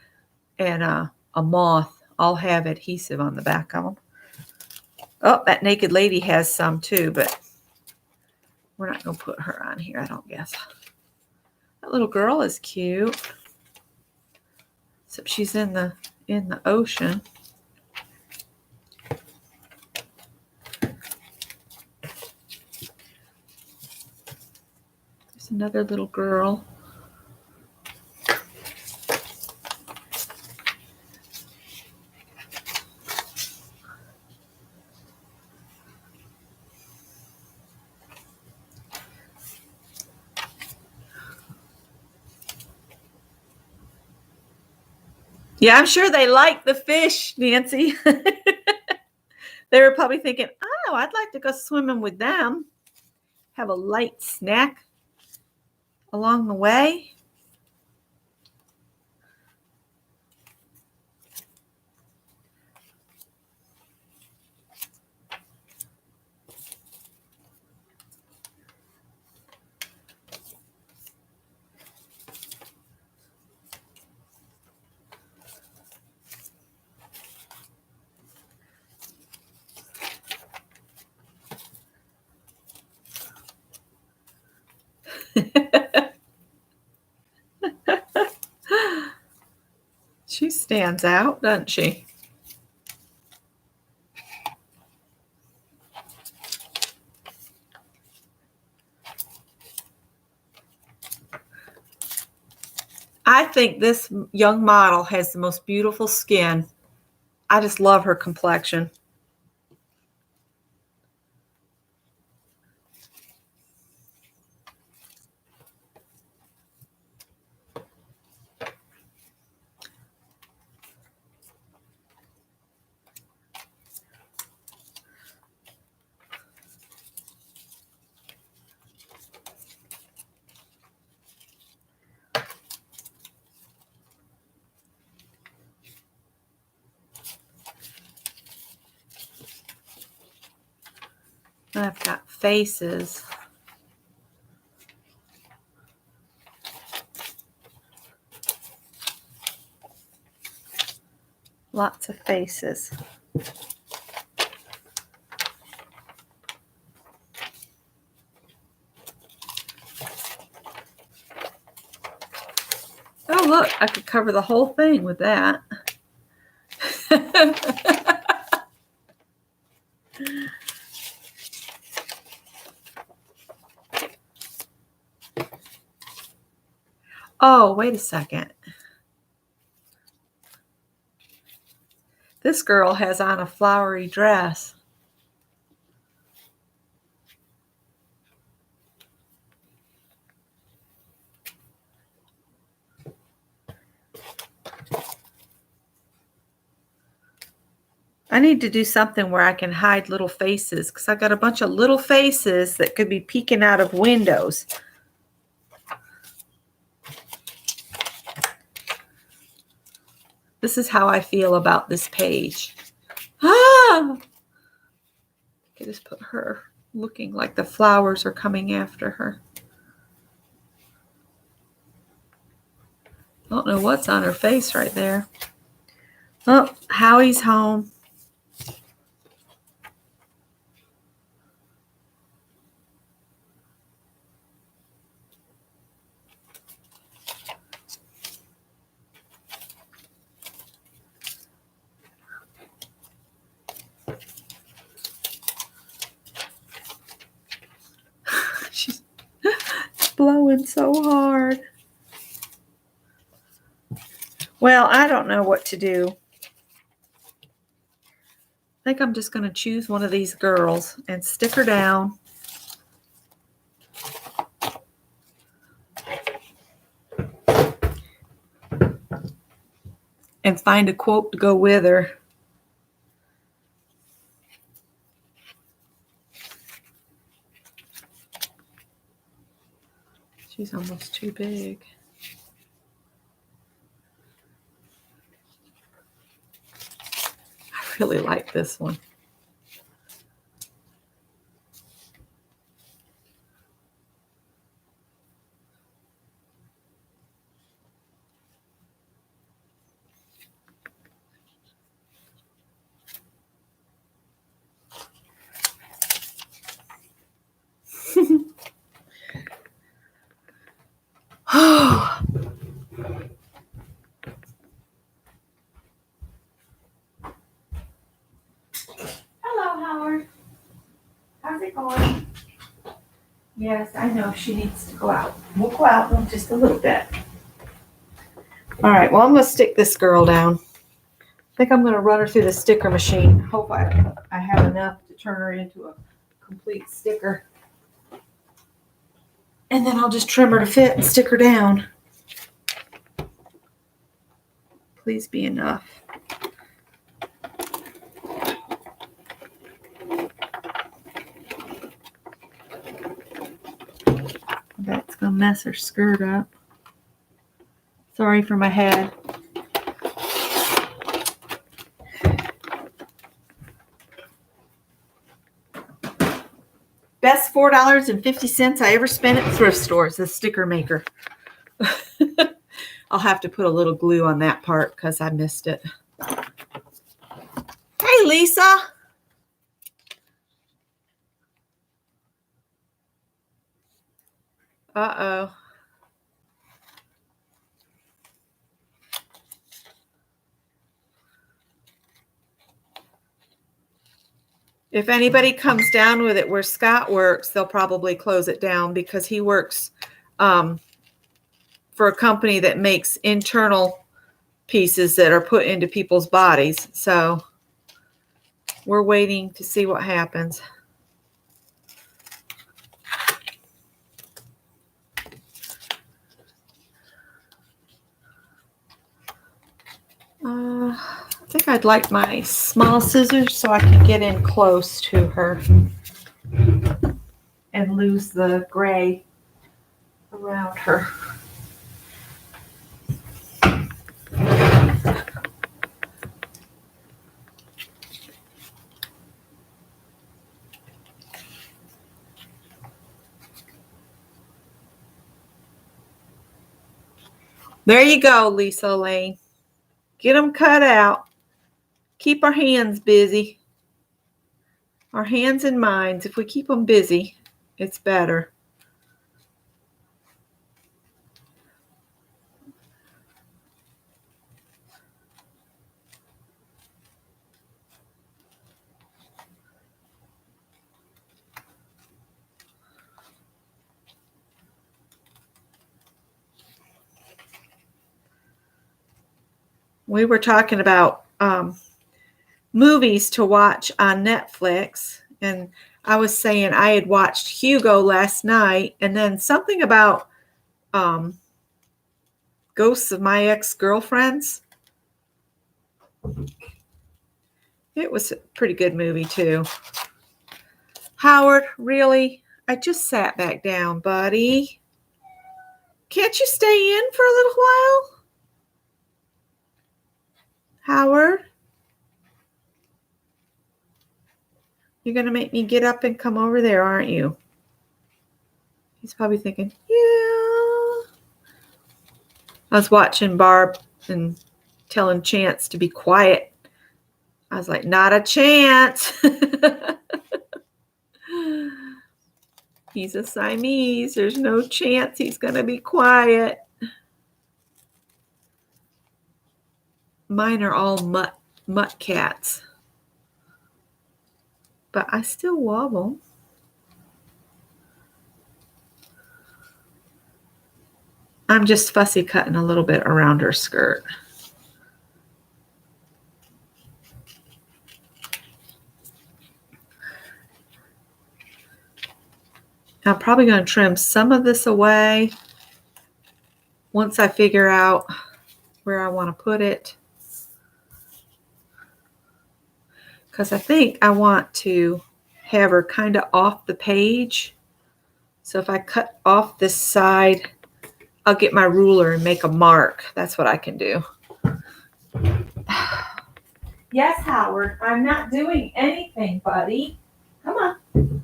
and a moth all have adhesive on the back of them. Oh, that naked lady has some too, but we're not going to put her on here, I don't guess. That little girl is cute. Except she's in the ocean. There's another little girl. Yeah, I'm sure they like the fish, Nancy. They were probably thinking, oh, I'd like to go swimming with them. Have a light snack along the way. She stands out, doesn't she? I think this young model has the most beautiful skin. I just love her complexion. I've got faces. Lots of faces. Oh, look, I could cover the whole thing with that. Oh, wait a second. This girl has on a flowery dress. I need to do something where I can hide little faces, because I've got a bunch of little faces that could be peeking out of windows. This is how I feel about this page. Ah! I could just put her looking like the flowers are coming after her. I don't know what's on her face right there. Oh, Howie's home. She's blowing so hard. Well, I don't know what to do. I think I'm just going to choose one of these girls and stick her down. And find a quote to go with her. She's almost too big. I really like this one. Oh. Hello, Howard. How's it going? Yes, I know she needs to go out. We'll go out in just a little bit. All right, well, I'm going to stick this girl down. I think I'm going to run her through the sticker machine. Hope I have enough to turn her into a complete sticker. And then I'll just trim her to fit and stick her down. Please be enough. That's going to mess her skirt up. Sorry for my head. Best $4.50 I ever spent at thrift stores, the sticker maker. I'll have to put a little glue on that part because I missed it. Hey, Lisa. Uh-oh. If anybody comes down with it where Scott works, they'll probably close it down because he works for a company that makes internal pieces that are put into people's bodies. So we're waiting to see what happens. I think I'd like my small scissors so I can get in close to her and lose the gray around her. There you go, Lisa Lane. Get them cut out. Keep our hands busy. Our hands and minds. If we keep them busy, it's better. We were talking about movies to watch on Netflix, and I was saying I had watched Hugo last night, and then something about Ghosts of My Ex-Girlfriends. It was a pretty good movie too. Howard, really? I just sat back down, buddy. Can't you stay in for a little while? Howard? You're going to make me get up and come over there, aren't you? He's probably thinking, yeah. I was watching Barb and telling Chance to be quiet. I was like, not a chance. He's a Siamese. There's no chance he's going to be quiet. Mine are all mutt cats. But I still wobble. I'm just fussy cutting a little bit around her skirt. I'm probably going to trim some of this away once I figure out where I want to put it. Because I think I want to have her kind of off the page. So if I cut off this side, I'll get my ruler and make a mark. That's what I can do. Yes, Howard, I'm not doing anything, buddy. Come on.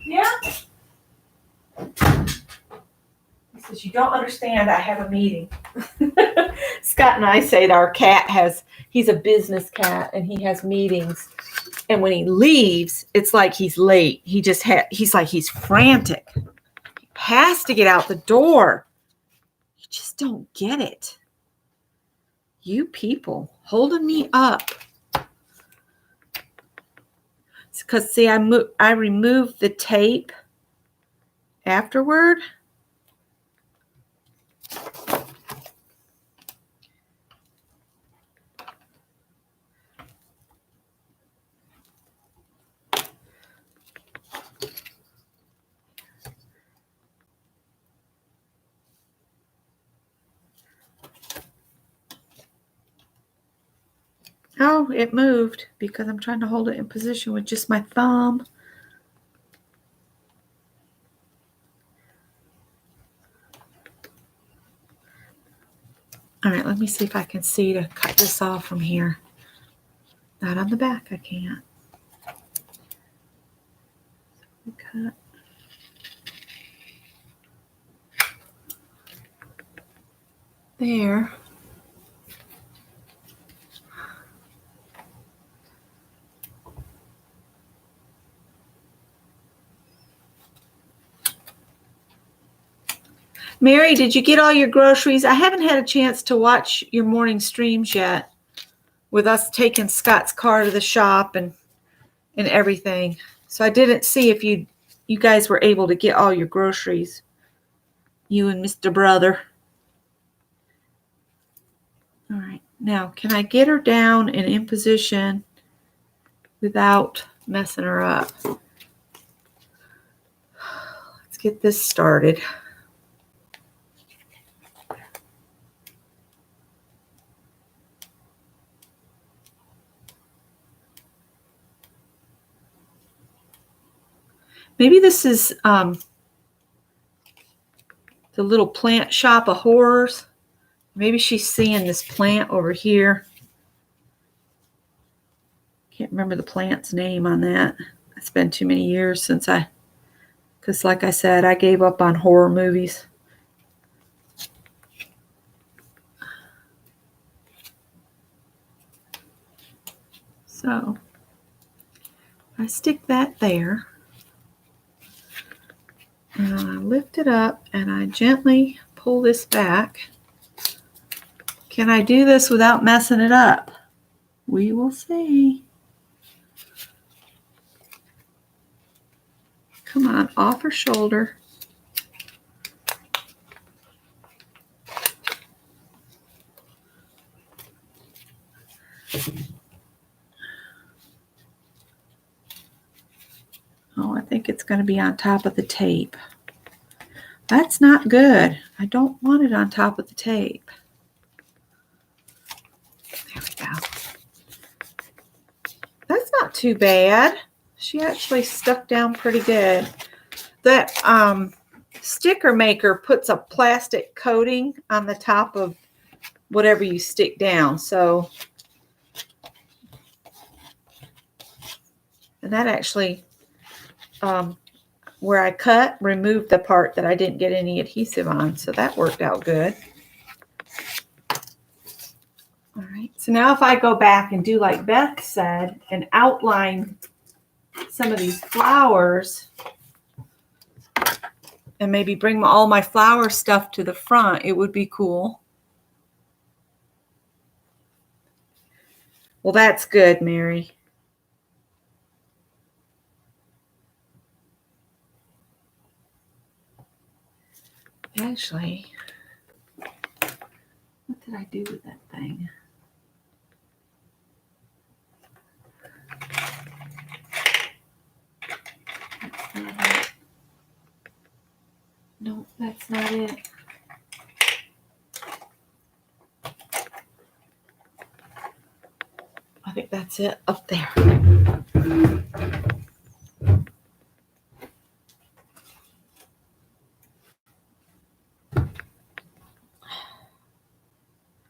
Yeah? He says, you don't understand, I have a meeting. Scott and I say that our cat he's a business cat and he has meetings. And when he leaves, it's like he's late. He's like he's frantic. He has to get out the door. You just don't get it. You people holding me up. Because see, I removed the tape afterward. Oh, it moved because I'm trying to hold it in position with just my thumb. All right, let me see if I can see to cut this off from here. Not on the back, I can't. Cut. There. Mary, did you get all your groceries? I haven't had a chance to watch your morning streams yet with us taking Scott's car to the shop and everything. So I didn't see if you guys were able to get all your groceries. You and Mr. Brother. All right. Now, can I get her down and in position without messing her up? Let's get this started. Maybe this is the little plant shop of horrors. Maybe she's seeing this plant over here. Can't remember the plant's name on that. It's been too many years since because like I said, I gave up on horror movies. So I stick that there. And I lift it up and I gently pull this back. Can I do this without messing it up? We will see. Come on, off her shoulder. Oh, I think it's going to be on top of the tape. That's not good. I don't want it on top of the tape. There we go. That's not too bad. She actually stuck down pretty good. That sticker maker puts a plastic coating on the top of whatever you stick down. So, and that actually, where I cut, removed the part that I didn't get any adhesive on. So that worked out good. All right. So now if I go back and do like Beth said and outline some of these flowers and maybe bring all my flower stuff to the front, it would be cool. Well, that's good, Mary. Actually, what did I do with that thing? That's not it. I think that's it up there.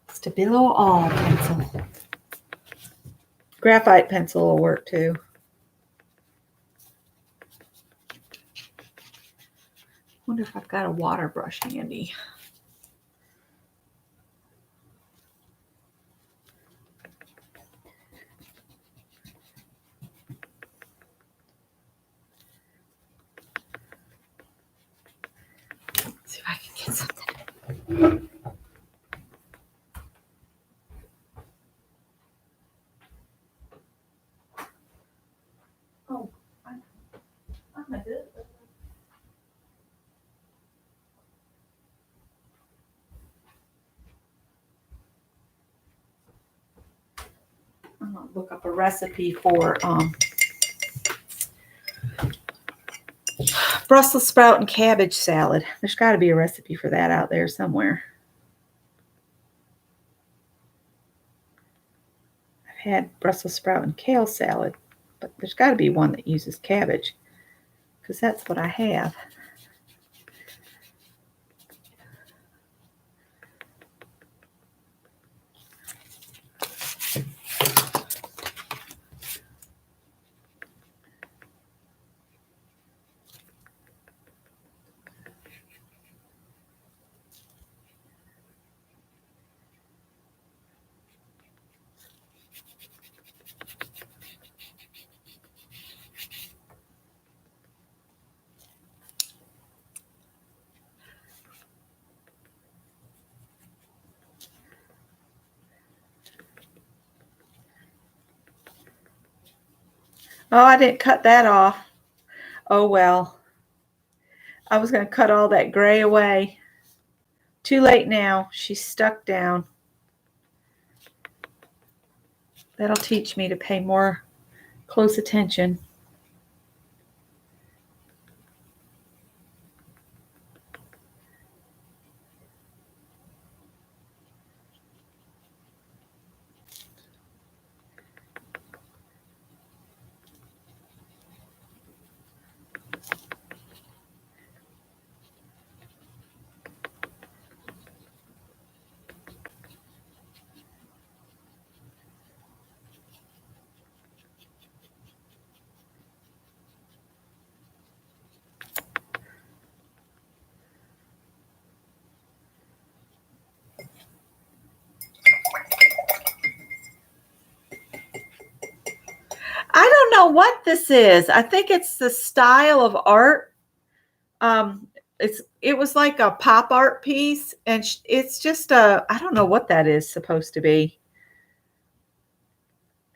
Stabilo All pencil. Graphite pencil will work too. Wonder if I've got a water brush handy. Let's see if I can get something. Oh, I'm not good. I'm gonna look up a recipe for Brussels sprout and cabbage salad. There's got to be a recipe for that out there somewhere. I've had Brussels sprout and kale salad, but there's got to be one that uses cabbage because that's what I have. Oh, I didn't cut that off. Oh, well. I was going to cut all that gray away. Too late now. She's stuck down. That'll teach me to pay more close attention. I don't know what this is. I think it's the style of art. It was like a pop art piece, and it's just I don't know what that is supposed to be.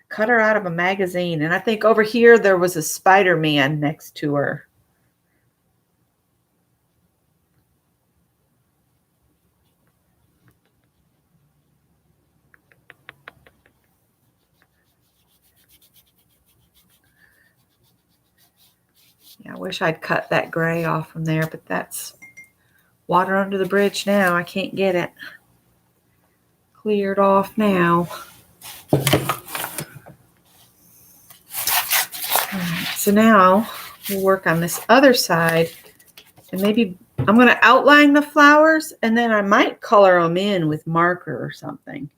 Cut her out of a magazine, and I think over here there was a Spider-Man next to her. Yeah, I wish I'd cut that gray off from there, but that's water under the bridge now. I can't get it cleared off now. All right, so now we'll work on this other side, and maybe I'm going to outline the flowers, and then I might color them in with marker or something.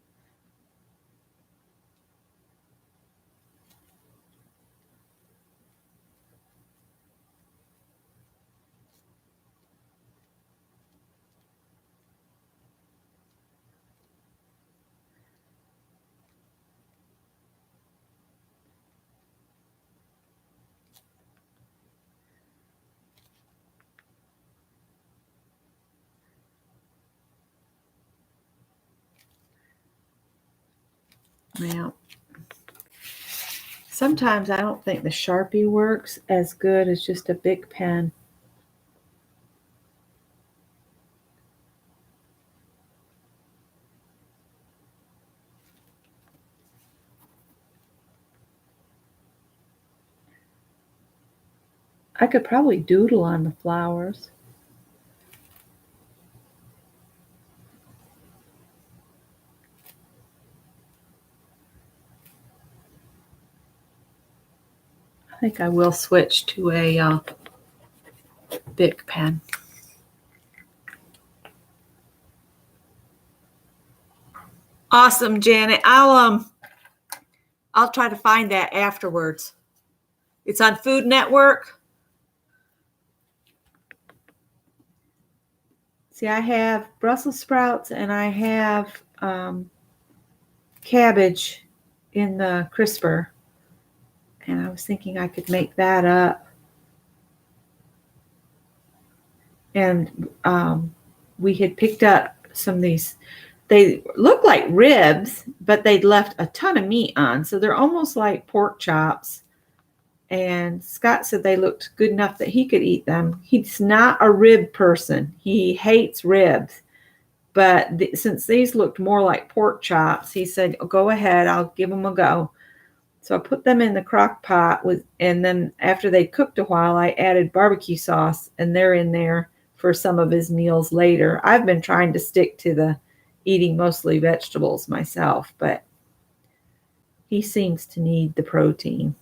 Now, sometimes I don't think the Sharpie works as good as just a big pen. I could probably doodle on the flowers. think I will switch to a Bic pen. Awesome, Janet. I'll try to find that afterwards. It's on Food Network. See, I have Brussels sprouts and I have cabbage in the crisper. And I was thinking I could make that up. And we had picked up some of these. They look like ribs, but they'd left a ton of meat on. So they're almost like pork chops. And Scott said they looked good enough that he could eat them. He's not a rib person. He hates ribs. But since these looked more like pork chops, he said, oh, go ahead, I'll give them a go. So I put them in the crock pot, and then after they cooked a while, I added barbecue sauce, and they're in there for some of his meals later. I've been trying to stick to the eating mostly vegetables myself, but he seems to need the protein.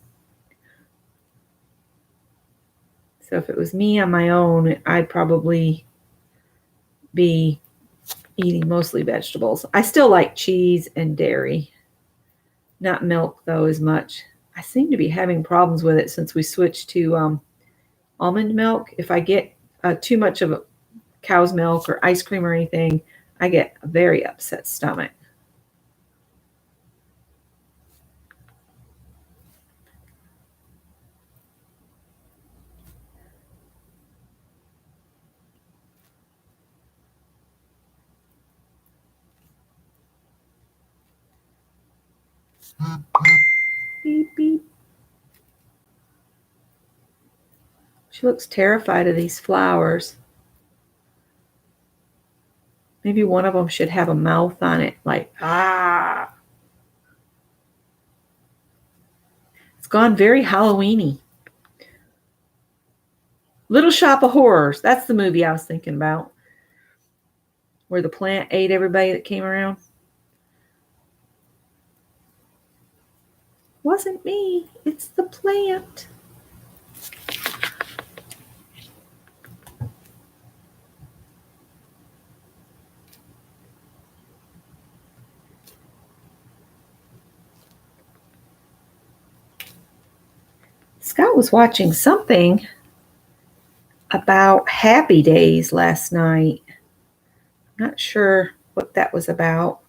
So if it was me on my own, I'd probably be eating mostly vegetables. I still like cheese and dairy. Not milk, though, as much. I seem to be having problems with it since we switched to almond milk. If I get too much of a cow's milk or ice cream or anything, I get a very upset stomach. Beep, beep. She looks terrified of these flowers. Maybe one of them should have a mouth on it, like, ah. It's gone very Halloween-y. Little Shop of Horrors. That's the movie I was thinking about, where the plant ate everybody that came around. Wasn't me. It's the plant. Scott was watching something about Happy Days last night. I'm not sure what that was about.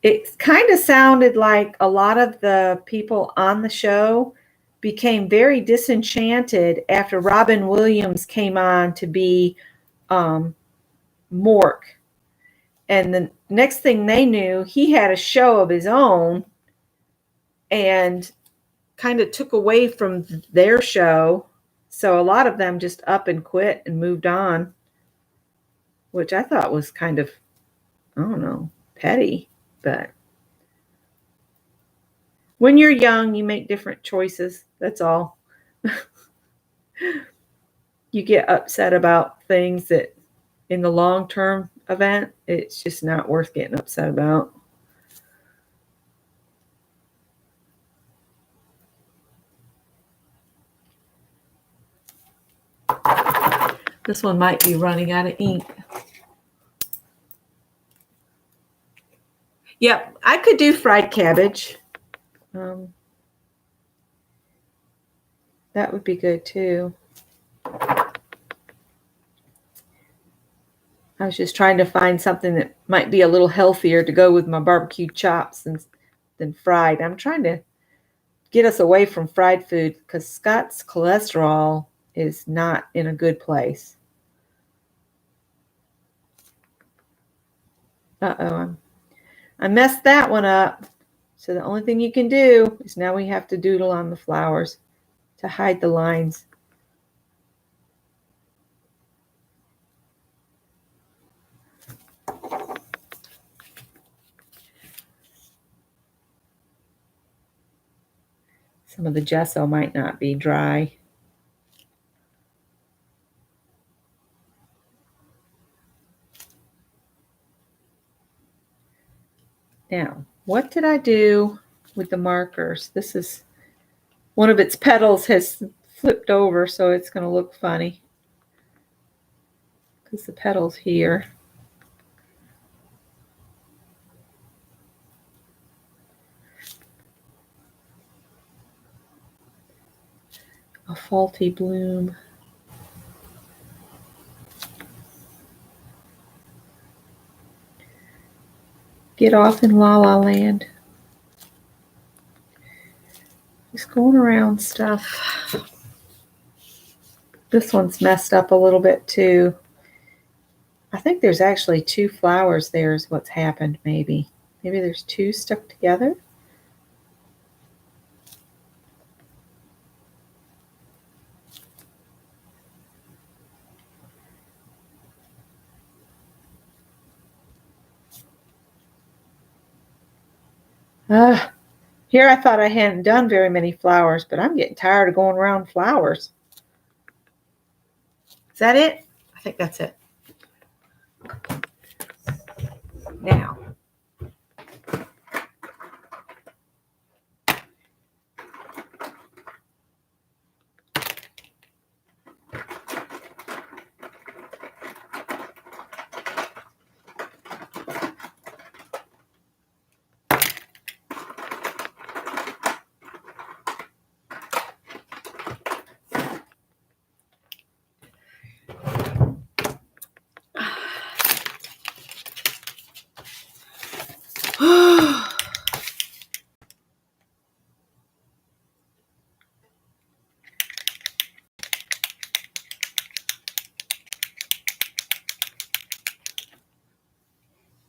It kind of sounded like a lot of the people on the show became very disenchanted after Robin Williams came on to be Mork. And the next thing they knew, he had a show of his own and kind of took away from their show. So a lot of them just up and quit and moved on, which I thought was kind of, I don't know, petty. But when you're young, you make different choices. That's all. You get upset about things that in the long-term event, it's just not worth getting upset about. This one might be running out of ink. Yep, I could do fried cabbage. That would be good too. I was just trying to find something that might be a little healthier to go with my barbecue chops than fried. I'm trying to get us away from fried food because Scott's cholesterol is not in a good place. Uh-oh, I messed that one up. So the only thing you can do is now we have to doodle on the flowers to hide the lines. Some of the gesso might not be dry. Now, what did I do with the markers? This is one of its petals has flipped over, so it's going to look funny because the petal's here. A faulty bloom. Get off in La La Land. Just going around stuff. This one's messed up a little bit too. I think there's actually 2 flowers there is what's happened maybe. Maybe there's 2 stuck together. Here I thought I hadn't done very many flowers, but I'm getting tired of going around flowers. Is that it? I think that's it. Now,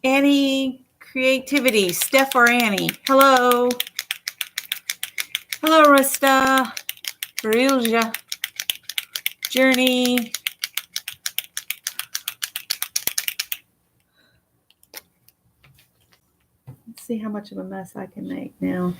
Annie Creativity, Steph or Annie. Hello. Hello, Rista. Verilja. Journey. Let's see how much of a mess I can make now.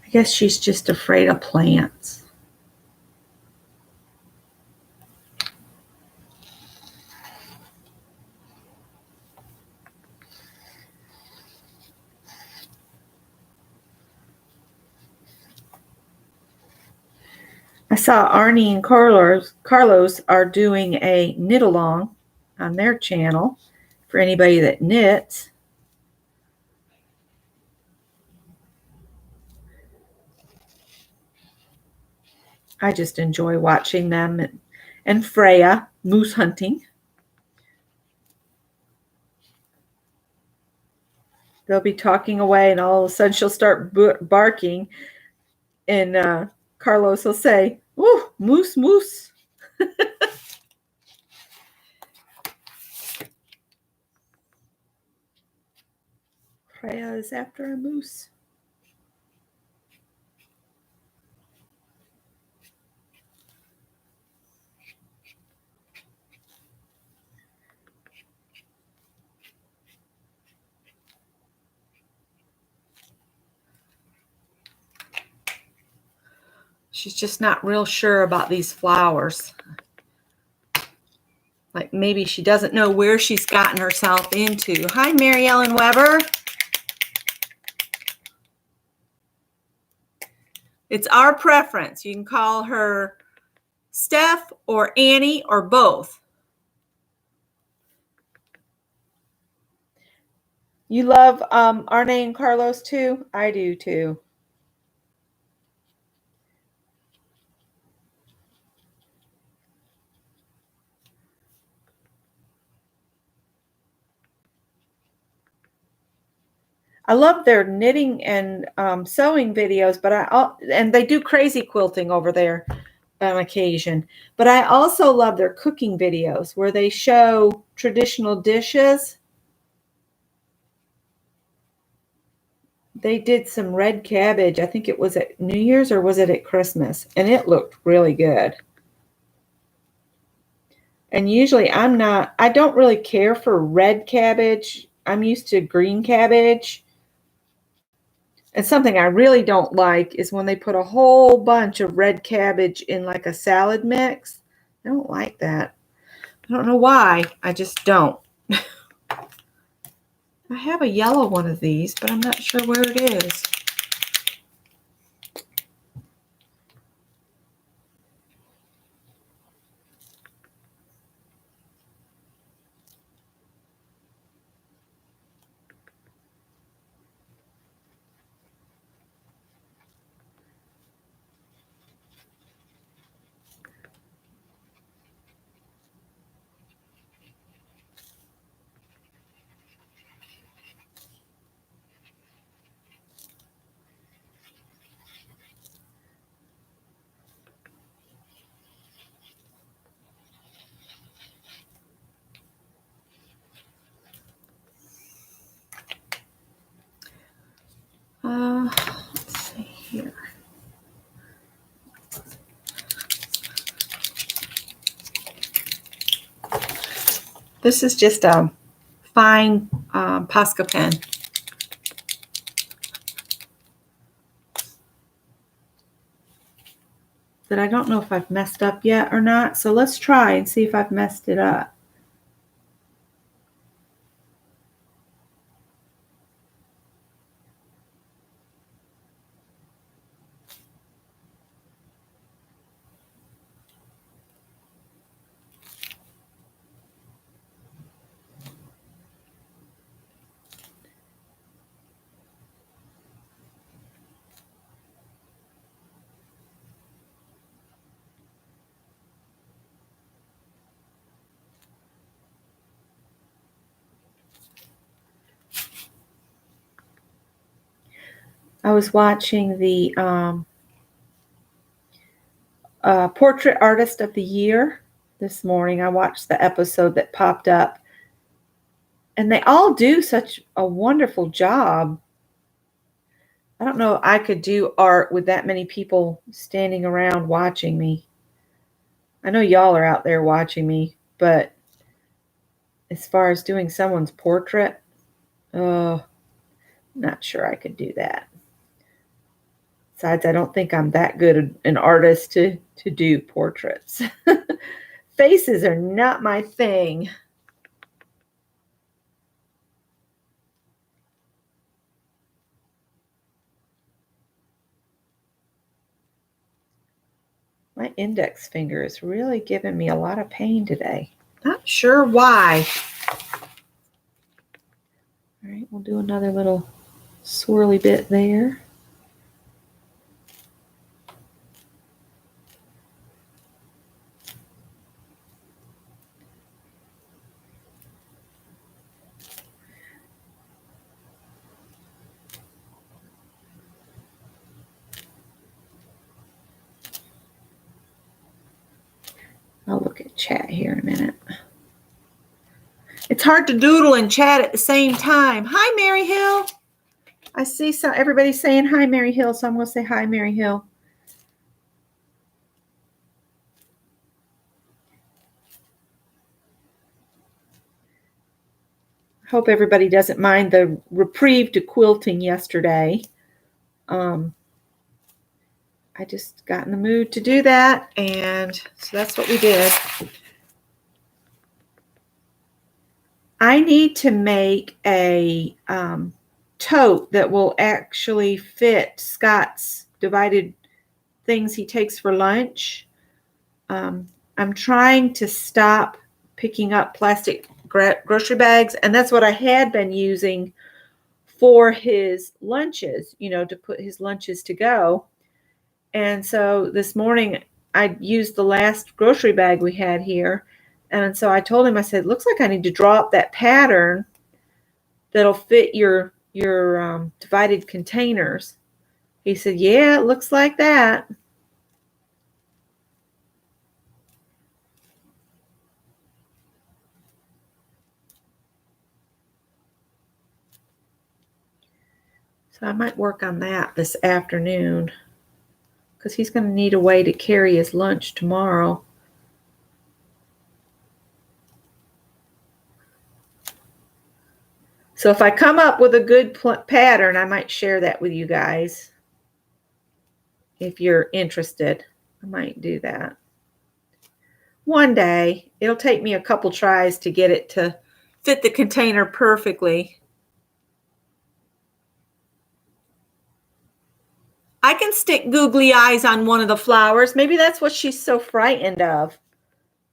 I guess she's just afraid of plants. I saw Arnie and Carlos are doing a knit along on their channel for anybody that knits. I just enjoy watching them and Freya moose hunting. They'll be talking away and all of a sudden she'll start barking and Carlos will say, "Ooh, moose, moose." Freya is after a moose. She's just not real sure about these flowers. Like maybe she doesn't know where she's gotten herself into. Hi, Mary Ellen Weber. It's our preference. You can call her Steph or Annie or both. You love Arne and Carlos too? I do too. I love their knitting and sewing videos, but and they do crazy quilting over there on occasion. But I also love their cooking videos where they show traditional dishes. They did some red cabbage. I think it was at New Year's or was it at Christmas? And it looked really good. And usually I don't really care for red cabbage. I'm used to green cabbage. And something I really don't like is when they put a whole bunch of red cabbage in like a salad mix. I don't like that. I don't know why. I just don't. I have a yellow one of these, but I'm not sure where it is. Let's see here. This is just a fine Posca pen. That I don't know if I've messed up yet or not. So let's try and see if I've messed it up. I was watching the Portrait Artist of the Year this morning. I watched the episode that popped up. And they all do such a wonderful job. I don't know if I could do art with that many people standing around watching me. I know y'all are out there watching me, but as far as doing someone's portrait, not sure I could do that. Besides, I don't think I'm that good an artist to do portraits. Faces are not my thing. My index finger is really giving me a lot of pain today. Not sure why. All right, we'll do another little swirly bit there. I'll look at chat here in a minute. It's hard to doodle and chat at the same time. Hi, Mary Hill. I see everybody saying hi, Mary Hill, so I'm going to say hi, Mary Hill. Hope everybody doesn't mind the reprieve to quilting yesterday. I just got in the mood to do that, and so that's what we did. I need to make a tote that will actually fit Scott's divided things he takes for lunch. I'm trying to stop picking up plastic grocery bags, and that's what I had been using for his lunches, to put his lunches to go. And so this morning I used the last grocery bag we had here. And so I told him, I said, looks like I need to draw up that pattern that'll fit your divided containers. He said, yeah, it looks like that. So I might work on that this afternoon because he's going to need a way to carry his lunch tomorrow. So if I come up with a good pattern, I might share that with you guys. If you're interested, I might do that. One day. It'll take me a couple tries to get it to fit the container perfectly. I can stick googly eyes on one of the flowers. Maybe that's what she's so frightened of.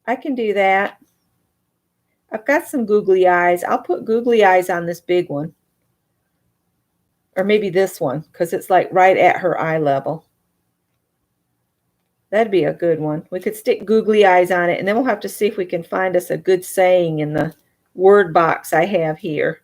I can do that. I've got some googly eyes. I'll put googly eyes on this big one. Or maybe this one, because it's like right at her eye level. That'd be a good one. We could stick googly eyes on it, and then we'll have to see if we can find us a good saying in the word box I have here.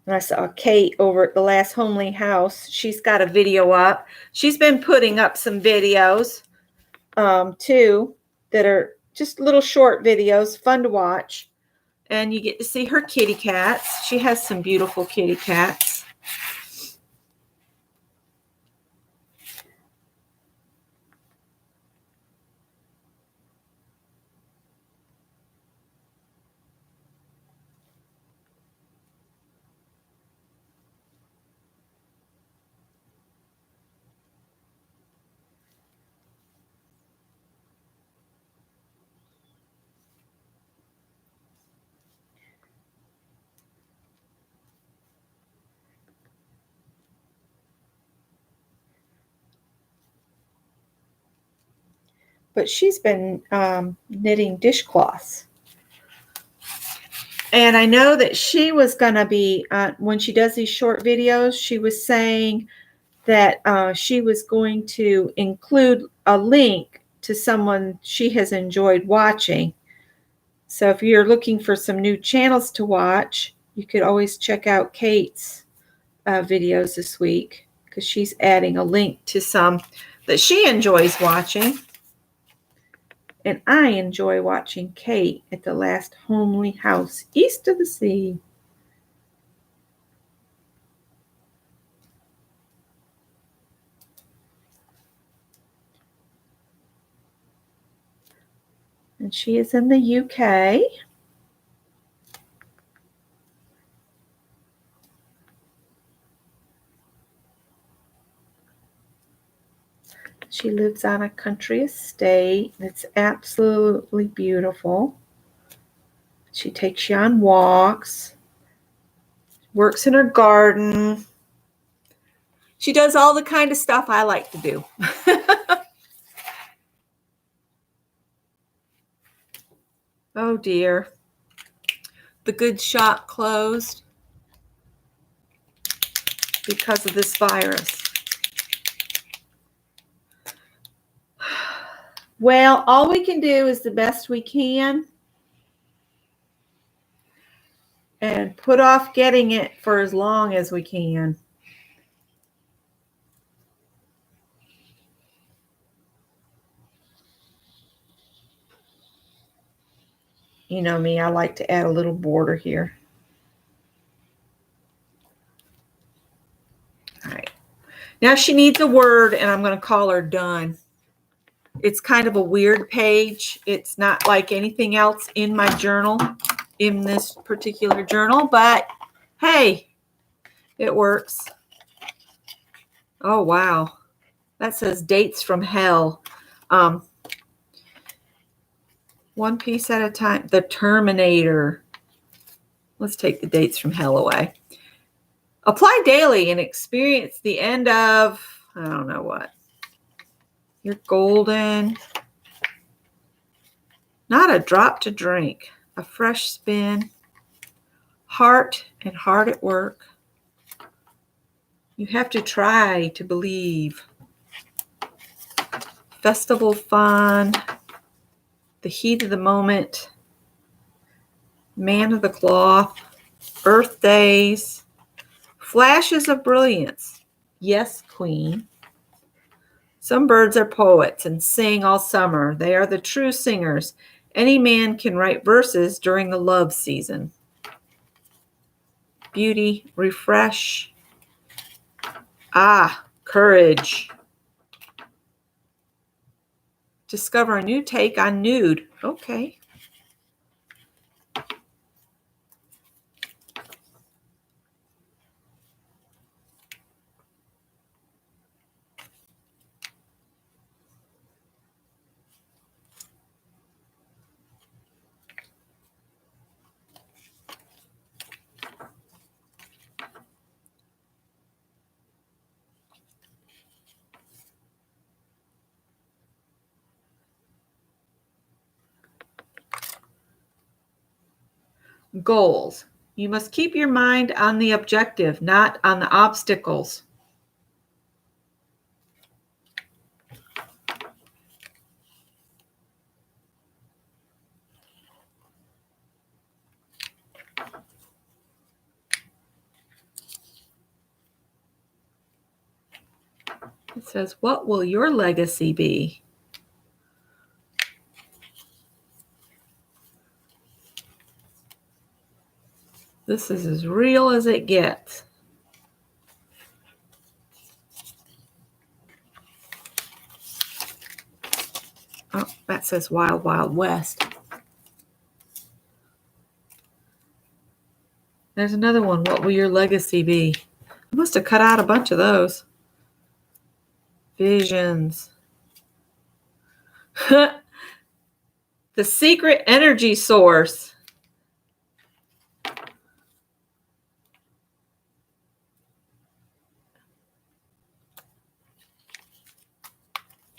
And I saw Kate over at the last homely house. She's got a video up. She's been putting up some videos too that are just little short videos, fun to watch. And you get to see her kitty cats. She has some beautiful kitty cats. But she's been knitting dishcloths. And I know that she was going to be, when she does these short videos, she was saying that she was going to include a link to someone she has enjoyed watching. So if you're looking for some new channels to watch, you could always check out Kate's videos this week because she's adding a link to some that she enjoys watching. And I enjoy watching Kate at the last homely house east of the sea. And she is in the UK. She lives on a country estate. It's absolutely beautiful. She takes you on walks, works in her garden. She does all the kind of stuff I like to do. Oh dear. The good shop closed because of this virus. Well, all we can do is the best we can and put off getting it for as long as we can. You know me, I like to add a little border here. All right. Now she needs a word, and I'm going to call her done. It's kind of a weird page. It's not like anything else in my journal, in this particular journal, but hey, It works. Oh, wow. That says dates from hell. One piece at a time. The Terminator. Let's take the dates from hell away. Apply daily and experience the end of, I don't know what. You're golden. Not a drop to drink. A fresh spin. Heart and hard at work. You have to try to believe. Festival fun. The heat of the moment. Man of the cloth. Earth days. Flashes of brilliance. Yes, queen. Some birds are poets and sing all summer. They are the true singers. Any man can write verses during the love season. Beauty, refresh. Courage. Discover a new take on nude. Okay. Goals. You must keep your mind on the objective, not on the obstacles. It says, what will your legacy be? This is as real as it gets. Oh, that says Wild Wild West. There's another one. What will your legacy be? I must have cut out a bunch of those. Visions. The secret energy source.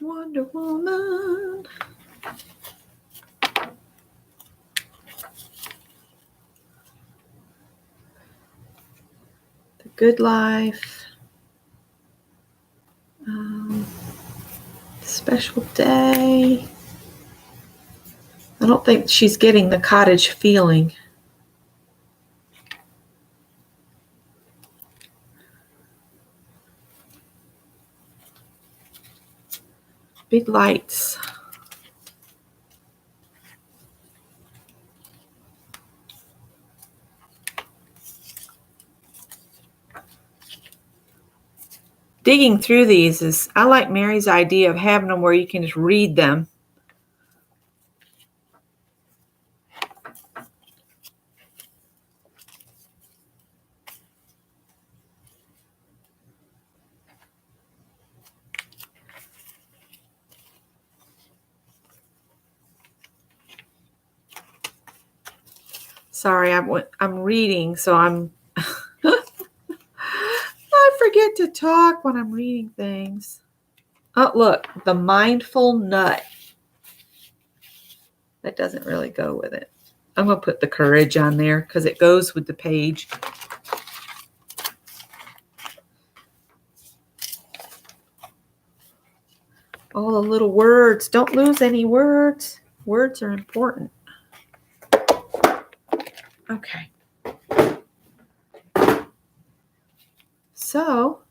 Wonder Woman. The Good Life. Special Day. I don't think she's getting the cottage feeling. Big lights. Digging through these is, I like Mary's idea of having them where you can just read them. Sorry, I'm reading, so I forget to talk when I'm reading things. Oh, look, the mindful nut. That doesn't really go with it. I'm going to put the courage on there because it goes with the page. All the little words. Don't lose any words. Words are important. Okay. So,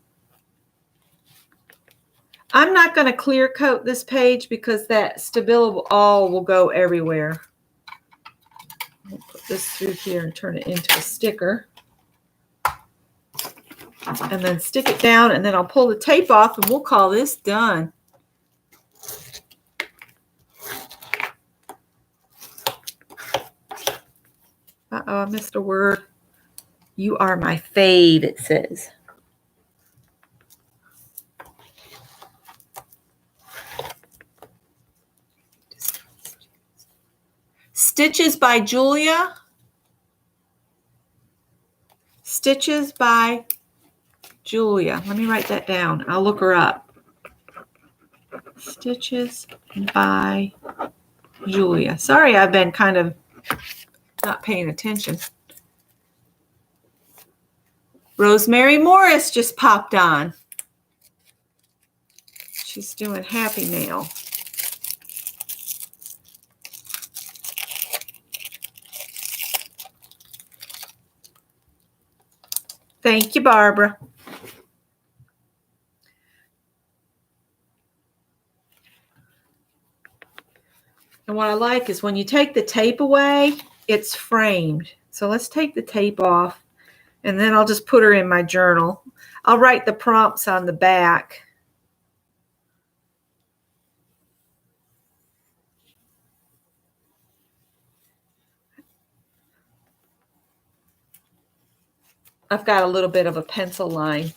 I'm not going to clear coat this page because that Stability all will go everywhere. I'll put this through here and turn it into a sticker. And then stick it down, and then I'll pull the tape off, and we'll call this done. Uh-oh, I missed a word. You are my fave, it says. Stitches by Julia. Stitches by Julia. Let me write that down. I'll look her up. Stitches by Julia. Sorry, I've been kind of not paying attention. Rosemary Morris just popped on. She's doing Happy Mail. Thank you, Barbara. And what I like is when you take the tape away, it's framed. So let's take the tape off, and then I'll just put her in my journal. I'll write the prompts on the back. I've got a little bit of a pencil line,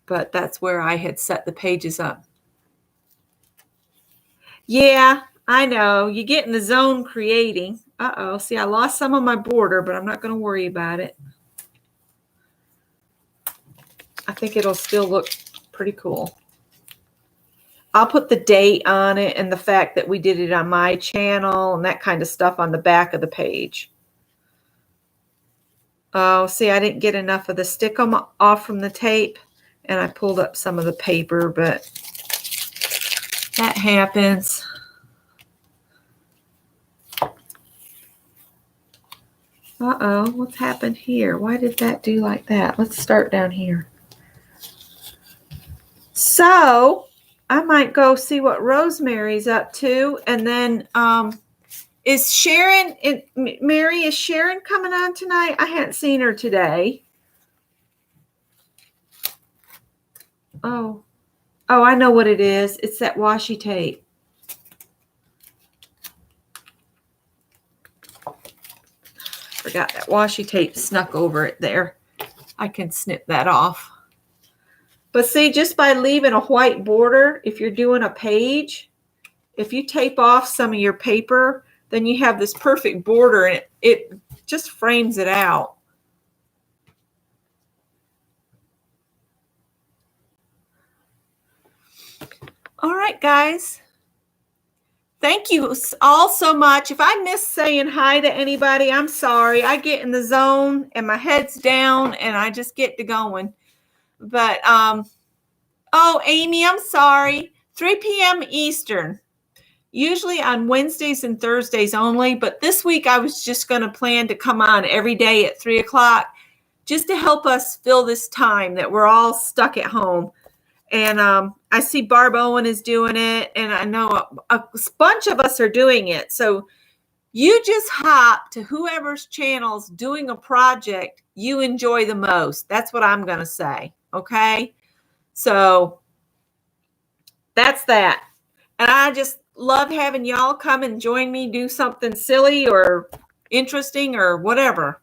but that's where I had set the pages up. Yeah, I know. You get in the zone creating. Uh-oh. See, I lost some of my border, but I'm not going to worry about it. I think it'll still look pretty cool. I'll put the date on it and the fact that we did it on my channel and that kind of stuff on the back of the page. Oh, see, I didn't get enough of the stickum off from the tape, and I pulled up some of the paper, but that happens. Uh-oh, what's happened here? Why did that do like that? Let's start down here. So I might go see what Rosemary's up to, and then is Sharon, Mary, is Sharon coming on tonight? I hadn't seen her today. Oh, I know what it is. It's that washi tape. Forgot that washi tape snuck over it there. I can snip that off. But see, just by leaving a white border, if you're doing a page, if you tape off some of your paper, then you have this perfect border, and it just frames it out. All right, guys. Thank you all so much. If I miss saying hi to anybody, I'm sorry. I get in the zone and my head's down and I just get to going. But, oh, Amy, I'm sorry. 3 p.m. Eastern. Usually on Wednesdays and Thursdays only, but this week I was just going to plan to come on every day at 3 o'clock just to help us fill this time that we're all stuck at home. And I see Barb Owen is doing it, and I know a bunch of us are doing it. So you just hop to whoever's channel's doing a project you enjoy the most. That's what I'm going to say, okay? So that's that. And I just love having y'all come and join me, do something silly or interesting or whatever.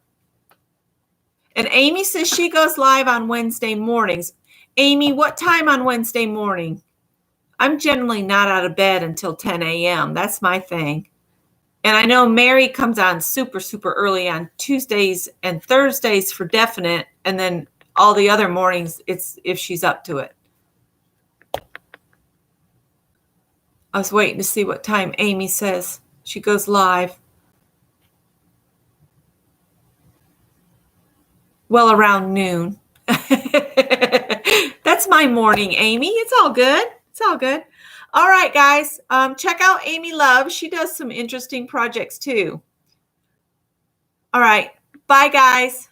And Amy says she goes live on Wednesday mornings. Amy, what time on Wednesday morning? I'm generally not out of bed until 10 a.m. That's my thing. And I know Mary comes on super, super early on Tuesdays and Thursdays for definite. And then all the other mornings, it's if she's up to it. I was waiting to see what time Amy says she goes live. Well, around noon. That's my morning, Amy. It's all good. It's all good. All right, guys. Check out Amy Love. She does some interesting projects too. All right. Bye, guys.